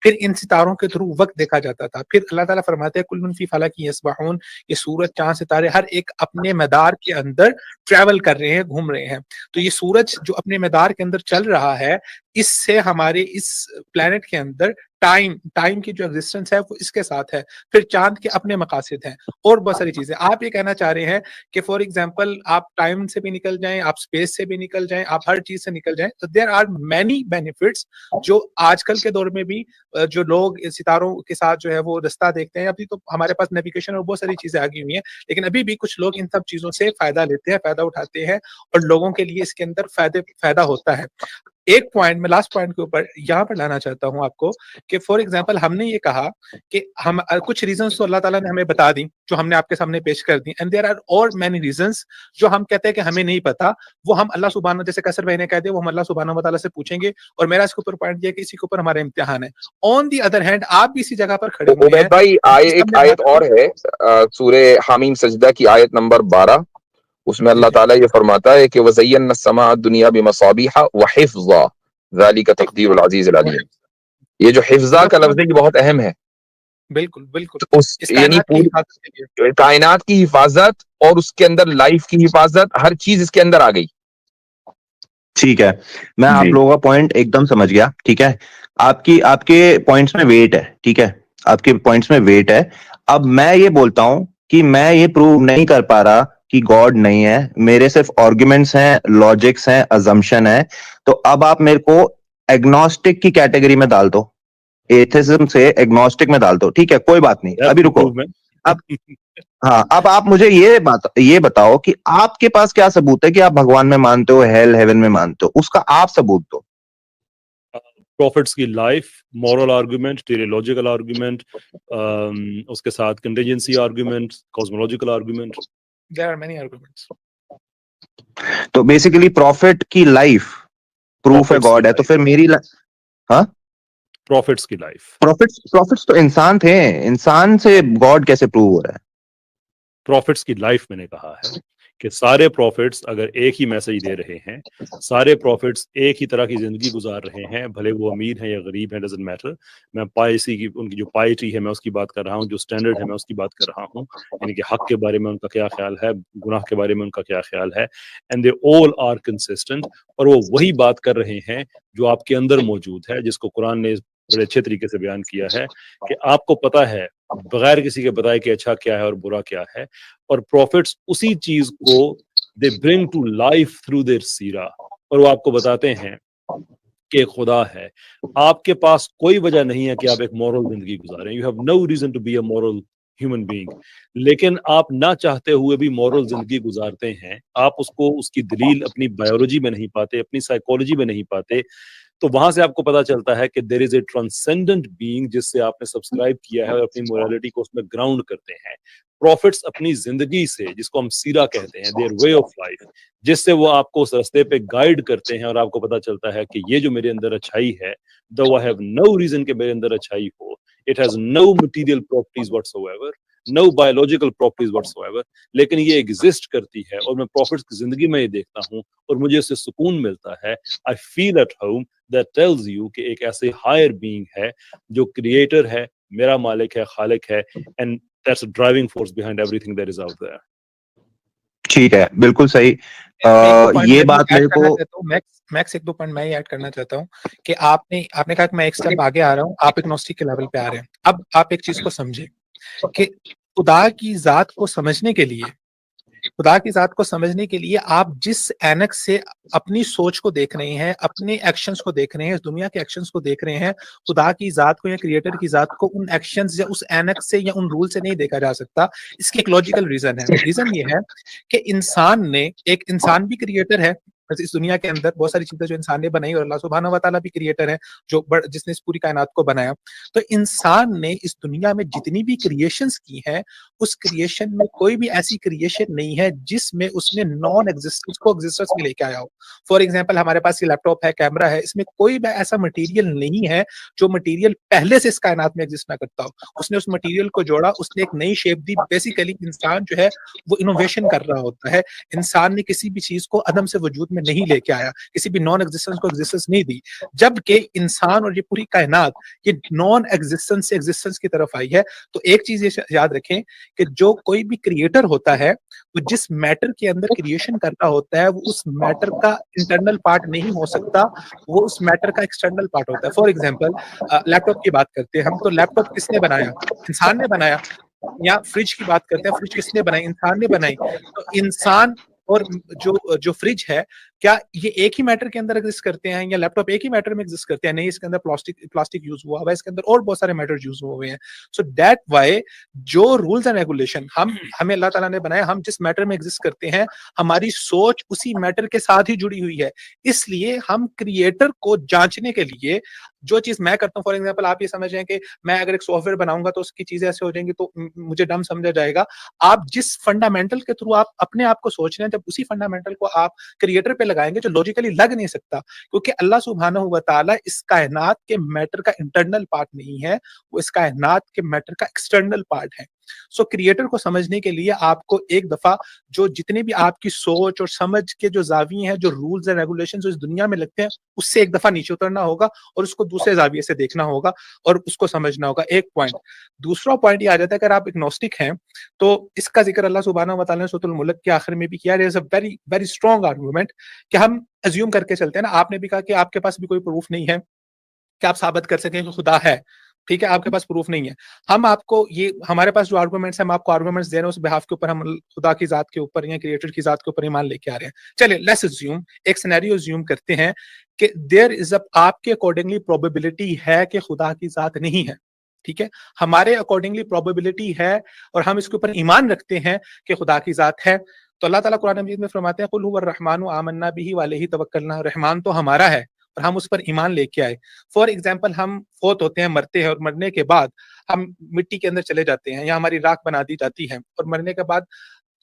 फिर इन सितारों के थ्रू वक्त देखा जाता था। फिर अल्लाह ताला फरमाते हैं कुल्लुन फी फलकी यस्बहून, ये सूरज चांद सितारे हर एक अपने मदार के अंदर ट्रैवल कर रहे हैं, घूम रहे हैं। तो ये सूरज जो अपने मदार के अंदर चल रहा है, इससे हमारे इस प्लेनेट के अंदर टाइम की जो एग्जिस्टेंस है वो इसके साथ है। फिर चांद के अपने मकासद हैं और बहुत सारी चीजें। आप ये कहना चाह रहे हैं कि फॉर एग्जांपल आप टाइम से भी निकल जाएं, आप स्पेस से भी निकल जाएं, आप हर चीज से निकल जाएं, तो देयर आर मैनी बेनिफिट्स जो आजकल के दौर में भी जो लोग सितारों के साथ जो है वो रास्ता देखते हैं। अभी तो हमारे पास नेविगेशन और बहुत सारी चीजें आ गई हुई हैं, लेकिन अभी भी कुछ लोग इन सब चीजों से फायदा लेते हैं, फायदा उठाते हैं और लोगों के लिए इसके अंदर फायदा होता है। एक पॉइंट मैं लास्ट पॉइंट के ऊपर यहाँ पर लाना चाहता हूँ आपको कि फॉर एग्जांपल हमने ये कहा कि हम कुछ रीजंस तो अल्लाह ताला ने हमें बता दी जो हमने आपके सामने पेश कर दी, एंड देयर आर और मैनी रीजंस जो हम कहते हैं कि हमें नहीं पता, वो हम अल्लाह सुब्हाना, जैसे कैसर भाई ने कह दिया, वो हम अल्लाह सुब्हाना व तआला से पूछेंगे। और मेरा इसके ऊपर पॉइंट ये कि इसी के ऊपर हमारा इम्तिहान है। ऑन दी अदर हैंड आप भी इसी जगह पर खड़े हुए उबैद हैं। भाई एक आयत और है सूरे हामीम सजदा की आयत नंबर 12, उसमें अल्लाह ताला ये फरमाता है कि वज़य्यना अस्समा दुनिया बिमसाबिहा व हिफ्ज़ा ज़ालिका तक़दीरुल अज़ीज़िल अलीम। ये जो हिफ्ज़ा का लफ्ज़ है ये बहुत अहम है। बिल्कुल बिल्कुल, तो उस इस यानी कायनात की पूरी हिफाजत के लिए। कायनात की हिफाजत और उसके अंदर लाइफ की हिफाजत, हर चीज इसके अंदर आ गई। ठीक है, मैं आप जी। लोगों का पॉइंट एकदम समझ गया। ठीक है, आपके पॉइंट्स में वेट है। ठीक है, आपके पॉइंट्स में वेट है। अब मैं ये बोलता हूं कि मैं ये प्रूव नहीं कर पा रहा कि गॉड नहीं है, मेरे सिर्फ आर्ग्यूमेंट्स हैं, लॉजिक्स हैं, अजम्पशन है। तो अब आप मेरे को एग्नोस्टिक की कैटेगरी में डाल दो, एथिज्म से एग्नोस्टिक में डाल दो। ठीक है, कोई बात नहीं, अभी रुको। अब हाँ, अब आप मुझे ये बताओ कि आपके पास क्या सबूत है कि आप भगवान में मानते हो, हेल हेवन में मानते हो, उसका आप सबूत दो। प्रॉफिट्स की life, moral argument, teleological argument, उसके साथ contingency argument, cosmological argument. There are many arguments. तो बेसिकली प्रॉफिट की लाइफ प्रूफ है गॉड है, तो फिर मेरी हाँ, प्रॉफिट्स की लाइफ, प्रॉफिट्स तो इंसान थे, इंसान से गॉड कैसे प्रूव हो रहा है? प्रॉफिट्स की लाइफ मैंने कहा है कि सारे प्रॉफिट्स अगर एक ही मैसेज दे रहे हैं, सारे प्रॉफिट्स एक ही तरह की जिंदगी गुजार रहे हैं, भले वो अमीर हैं या गरीब हैं, डजंट मैटर। मैं पायसी की, उनकी जो पाइटी है मैं उसकी बात कर रहा हूँ, जो स्टैंडर्ड है मैं उसकी बात कर रहा हूँ, यानी कि हक के बारे में उनका क्या ख्याल है, गुनाह के बारे में उनका क्या ख्याल है, and they all are consistent. और वो वही बात कर रहे हैं जो आपके अंदर मौजूद है, जिसको कुरान ने बड़े अच्छे तरीके से बयान किया है कि आपको पता है बगैर किसी के बताए कि अच्छा क्या है और बुरा क्या है। और प्रॉफिट्स उसी चीज को they bring to life through their सीरा, और वो आपको बताते हैं कि खुदा है। आपके पास कोई वजह नहीं है कि आप एक मॉरल जिंदगी गुजारें, you have no reason to be a moral human being, लेकिन आप ना चाहते हुए भी मॉरल जिंदगी गुजारते हैं। आप उसको, उसकी दलील अपनी बायोलॉजी में नहीं पाते, अपनी साइकोलॉजी में नहीं पाते। तो वहां से आपको पता चलता है कि there is a transcendent being जिससे आपने सब्सक्राइब किया है और अपनी मोरालिटी को उसमें ग्राउंड करते हैं। प्रॉफिट्स अपनी जिंदगी से, जिसको हम सीरा कहते हैं, देयर वे ऑफ लाइफ, जिससे वो आपको उस रास्ते पे गाइड करते हैं और आपको पता चलता है कि ये जो मेरे अंदर अच्छाई है, दो आई हैव नो रीजन के मेरे अंदर अच्छाई हो, it has no material properties whatsoever, no biological properties whatsoever, लेकिन ये एग्जिस्ट करती है और मैं प्रॉफिट्स की जिंदगी में ये देखता हूँ और मुझे उससे सुकून मिलता है। I feel at home, that tells you कि एक ऐसे हायर बीइंग है जो क्रिएटर है, मेरा मालिक है, खालिक है, and that's a driving force behind everything that is out there. ठीक है, बिल्कुल सही। ये बात मेरे को मैक्स एक दो पॉइंट मैं ही ऐड करना चाहता हूँ कि आपने कहा कि मैं एक स्टेप आगे आ रहा हूँ, आप एग्नोस्टिक के लेवल पे आ रहे हैं। अब आप एक चीज को समझे कि खुदा की जात को समझने के लिए, खुदा की जात को समझने के लिए आप जिस एनक से अपनी सोच को देख रहे हैं, अपने एक्शंस को देख रहे हैं, इस दुनिया के एक्शंस को देख रहे हैं, खुदा की जात को या क्रिएटर की जात को उन एक्शंस या उस एनक से या उन रूल से नहीं देखा जा सकता। इसकी एक लॉजिकल रीजन है। रीजन ये है कि एक इंसान भी क्रिएटर है। इस दुनिया के अंदर बहुत सारी चीजें जो इंसान ने बनाई और अल्लाह सुब्हानहू व तआला भी क्रिएटर है जिसने इस पूरी कायनात को बनाया। तो इंसान ने इस दुनिया में जितनी भी क्रिएशंस की हैं, उस क्रिएशन में कोई भी ऐसी क्रिएशन नहीं है जिसमें उसने नॉन एग्जिस्टेंस को एग्जिस्टेंस में लेके आया हो। फॉर एग्जांपल हमारे पास ये लैपटॉप है, कैमरा है, इसमें कोई भी ऐसा मटेरियल नहीं है जो मटेरियल पहले से इस कायनात में एग्जिस्ट ना करता हो। उसने उस मटेरियल को जोड़ा, उसने एक नई शेप दी। बेसिकली इंसान जो है वो इनोवेशन कर रहा होता है। इंसान ने किसी भी चीज को अदम से वजूद में में नहीं लेके आया, किसी भी नॉन एग्जिस्टेंस को एग्जिस्टेंस नहीं दी, जबकि इंसान और ये पूरी कायनात ये नॉन एग्जिस्टेंस से एग्जिस्टेंस की तरफ आई है। तो एक चीज ये याद रखें कि जो कोई भी क्रिएटर होता है वो जिस मैटर के अंदर क्रिएशन करता होता है वो उस मैटर का इंटरनल पार्ट नहीं हो सकता, वो उस मैटर का एक्सटर्नल पार्ट होता है। फॉर एग्जाम्पल लैपटॉप की बात करते हैं हम, तो लैपटॉप किसने बनाया? इंसान ने बनाया। या फ्रिज की बात करते हैं, फ्रिज किसने बनाई? इंसान ने बनाई। तो इंसान और जो फ्रिज है, क्या ये एक ही मैटर के अंदर एग्जिस्ट करते हैं, या लैपटॉप एक ही मैटर में एग्जिस्ट करते हैं? नहीं, इसके अंदर प्लास्टिक यूज हुआ हुआ है, इसके अंदर और बहुत सारे मैटर यूज हुए हैं। सो दैट वाई जो रूल्स एंड रेगुलेशन हमें अल्लाह ताला ने बनाया, हम जिस मैटर में एग्जिस्ट करते हैं, हमारी सोच उसी मैटर के साथ ही जुड़ी हुई है। इसलिए हम क्रिएटर को जांचने के लिए जो चीज मैं करता हूँ, फॉर एग्जाम्पल आप ये समझ रहे हैं कि मैं अगर एक सॉफ्टवेयर बनाऊंगा तो उसकी चीजें ऐसे हो जाएंगी तो मुझे डम समझा जाएगा। आप जिस फंडामेंटल के थ्रू आप अपने आप को सोच रहे हैं, जब उसी फंडामेंटल को आप क्रिएटर पे लगाएंगे जो लॉजिकली लग नहीं सकता, क्योंकि अल्लाह सुब्हानहू व तआला इस कायनात के मैटर का इंटरनल पार्ट नहीं है, वो इस कायनात के मैटर का एक्सटर्नल पार्ट है। सो क्रिएटर को समझने के लिए आपको एक दफा जो जितने भी आपकी सोच और समझ के जो जाविये हैं, जो रूल्स एंड रेगुलेशन जो इस दुनिया में लगते हैं, उससे एक दफा नीचे उतरना होगा और उसको दूसरे जाविये से देखना होगा और उसको समझना होगा। एक पॉइंट। दूसरा पॉइंट ये आ जाता है, अगर आप इग्नोस्टिक हैं तो इसका जिक्र अल्लाह सुब्हानहू व तआला ने सूरह मुल्क के आखिर में भी किया। There is a very very strong argument कि हम अज्यूम करके चलते हैं ना, आपने भी कहा कि आपके पास भी कोई प्रूफ नहीं है कि आप साबित कर सकें कि खुदा है, ठीक है, आपके पास प्रूफ नहीं है। हम आपको ये हमारे पास जो आर्गुमेंट्स है, हम आपको आर्गुमेंट्स दे रहे हैं, उस बिहाफ के ऊपर हम खुदा की जात के ऊपर या क्रिएटर की जात के ऊपर ईमान लेके आ रहे हैं। चलिए लेट्स अज्यूम, एक सिनेरियो अज्यूम करते हैं कि देयर इज आपके अकॉर्डिंगली प्रोबेबिलिटी है कि खुदा की जात नहीं है, ठीक है, हमारे अकॉर्डिंगली प्रोबेबिलिटी है और हम इसके ऊपर ईमान रखते हैं कि खुदा की जात है। तो अल्लाह ताला कुरान मजीद में फरमाते हैं कुल हुवर रहमानु आमन्ना बिही व अलैहि तवक्कलना, रहमान तो हमारा है और हम उस पर ईमान लेके आए। फॉर एग्जाम्पल हम फोत होते हैं, मरते हैं, और मरने के बाद हम मिट्टी के अंदर चले जाते हैं या हमारी राख बना दी जाती है, और मरने के बाद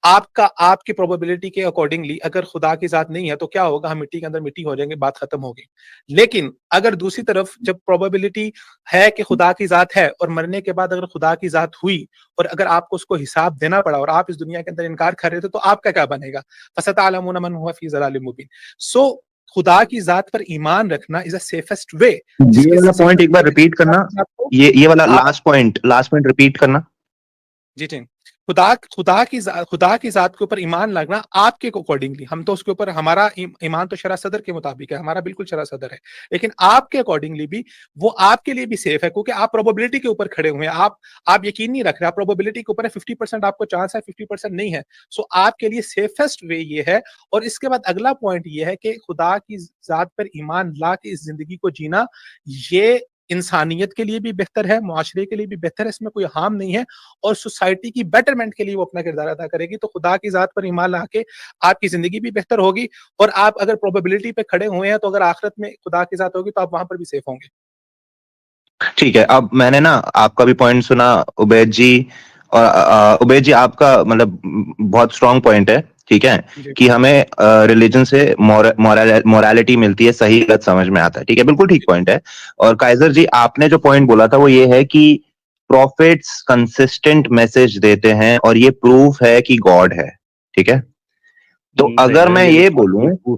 आपकी प्रोबेबिलिटी के अकॉर्डिंगली अगर खुदा की जात नहीं है तो क्या होगा? हम मिट्टी के अंदर मिट्टी हो जाएंगे, बात खत्म होगी। लेकिन अगर दूसरी तरफ जब प्रोबेबिलिटी है कि खुदा की जात है और मरने के बाद अगर खुदा की जात हुई और अगर आपको उसको हिसाब देना पड़ा और आप इस दुनिया के अंदर इनकार कर रहे थे, तो आपका क्या बनेगा? फसतअलमून मन हुवा फी ज़लालिम मुबीन। सो खुदा की जात पर ईमान रखना इज अ सेफेस्ट वे। ये वाला पॉइंट एक बार रिपीट करना, ये वाला लास्ट पॉइंट रिपीट करना। जी जी, खुदा की जात के ऊपर ईमान लगना आपके अकॉर्डिंगली, हम तो उसके ऊपर हमारा ईमान तो शरा सदर के मुताबिक है, हमारा बिल्कुल शरा सदर है, लेकिन आपके अकॉर्डिंगली भी वो आपके लिए भी सेफ है, क्योंकि आप प्रोबेबिलिटी के ऊपर खड़े हुए हैं, आप यकीन नहीं रख रहे, आप प्रोबेबिलिटी के ऊपर है, 50% आपको चांस है, 50% नहीं है। सो आपके लिए सेफेस्ट वे ये है। और इसके बाद अगला पॉइंट ये है कि खुदा की जात पर ईमान ला के इस जिंदगी को जीना, ये इंसानियत के लिए भी बेहतर है, मुआशरे के लिए भी बेहतर है, इसमें कोई हार्म नहीं है, और सोसाइटी की बेटरमेंट के लिए वो अपना किरदार अदा करेगी। तो खुदा की जात पर ईमान ला के आपकी जिंदगी भी बेहतर होगी, और आप अगर प्रोबेबिलिटी पे खड़े हुए हैं तो अगर आखिरत में खुदा की जात होगी तो आप वहां पर भी सेफ होंगे। ठीक है, अब मैंने ना आपका भी पॉइंट सुना उबैद जी, और उबैद जी आपका मतलब बहुत स्ट्रॉन्ग पॉइंट है, ठीक है, कि हमें रिलीजन से मोरालिटी मिलती है, सही गलत समझ में आता है, ठीक है, बिल्कुल ठीक पॉइंट है। और काइजर जी आपने जो पॉइंट बोला था वो ये है कि प्रॉफिट्स कंसिस्टेंट मैसेज देते हैं और ये प्रूफ है कि गॉड है, ठीक है। तो अगर मैं ये बोलूं,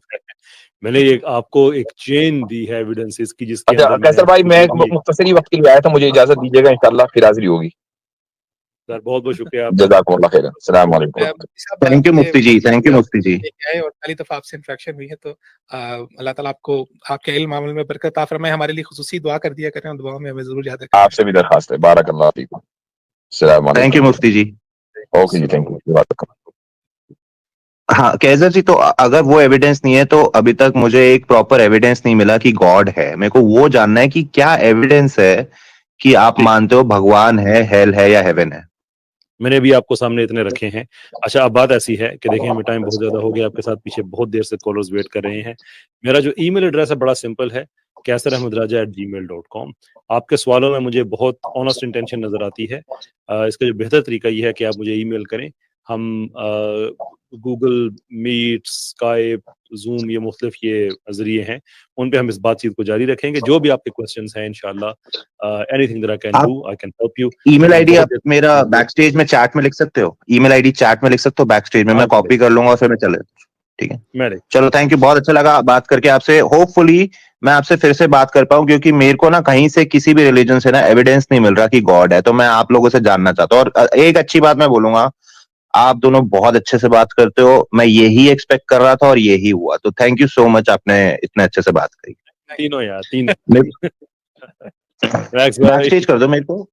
मैंने ये आपको एक चेन दी है एविडेंसेस की, जिसके अच्छा अंदर कैसर भाई, मैं मुख्तसरी वक्त के लिए आया था, मुझे इजाजत दीजिएगा, इंशाल्लाह फिर हाजिरी होगी। सर बहुत बहुत शुक्रिया आपका। जज़ाकुमुल्लाह खैर, अस्सलाम वालेकुम। थैंक यू मुफ्ती जी, थैंक यू मुफ्ती जी। और पहली दफा आपसे इंटरेक्शन हुई है, तो अल्लाह ताला आपको आपके इल्म अमल में बरकत अता फरमाए। हमारे लिए खुसूसी दुआ कर दिया करें, दुआ में हमें जरूर याद रखें। आपसे भी दरखास्त है, बारकल्लाह फीकुम। अस्सलाम वालेकुम। थैंक यू मुफ्ती जी। ओके जी, थैंक यू। हाँ कैसर जी, तो अगर वो एविडेंस नहीं है तो अभी तक मुझे एक प्रॉपर एविडेंस नहीं मिला कि गॉड है। मेरे को वो जानना है कि क्या एविडेंस है कि आप मानते हो भगवान है, हेल है या हेवन है। मैंने भी आपको सामने इतने रखे हैं। अच्छा, अब बात ऐसी है कि देखिए हमें टाइम बहुत ज्यादा हो गया आपके साथ, पीछे बहुत देर से कॉलर्स वेट कर रहे हैं। मेरा जो ईमेल एड्रेस है बड़ा सिंपल है, kaisarahmadraja@gmail.com। आपके सवालों में मुझे बहुत ऑनेस्ट इंटेंशन नजर आती है। इसका जो बेहतर तरीका ये है कि आप मुझे ईमेल करें। हम गूगल मीट, स्काइप, जूम, ये मुख्तलिफ ये जरिए हैं, उन पे हम इस बातचीत को जारी रखेंगे। जो भी आपके क्वेश्चंस हैं, इंशाल्लाह anything that I can do, I can help you. Email ID आप मेरा बैकस्टेज में चैट में लिख सकते हो, ईमेल आईडी चैट में लिख सकते हो बैकस्टेज में, मैं कॉपी कर लूंगा और फिर मैं चले। ठीक है, मेरे चलो थैंक यू, बहुत अच्छा लगा बात करके आपसे। होपफुली मैं आपसे फिर से बात कर पाऊं, क्योंकि मेरे को ना कहीं से किसी भी रिलीजन से ना एविडेंस नहीं मिल रहा कि गॉड है, तो मैं आप लोगों से जानना चाहता हूँ। और एक अच्छी बात मैं बोलूंगा, आप दोनों बहुत अच्छे से बात करते हो, मैं यही एक्सपेक्ट कर रहा था और यही हुआ। तो थैंक यू सो मच, आपने इतने अच्छे से बात करी। तीनों यार, तीनों बैक मैक्स भाई स्टेज कर दो मेरे को।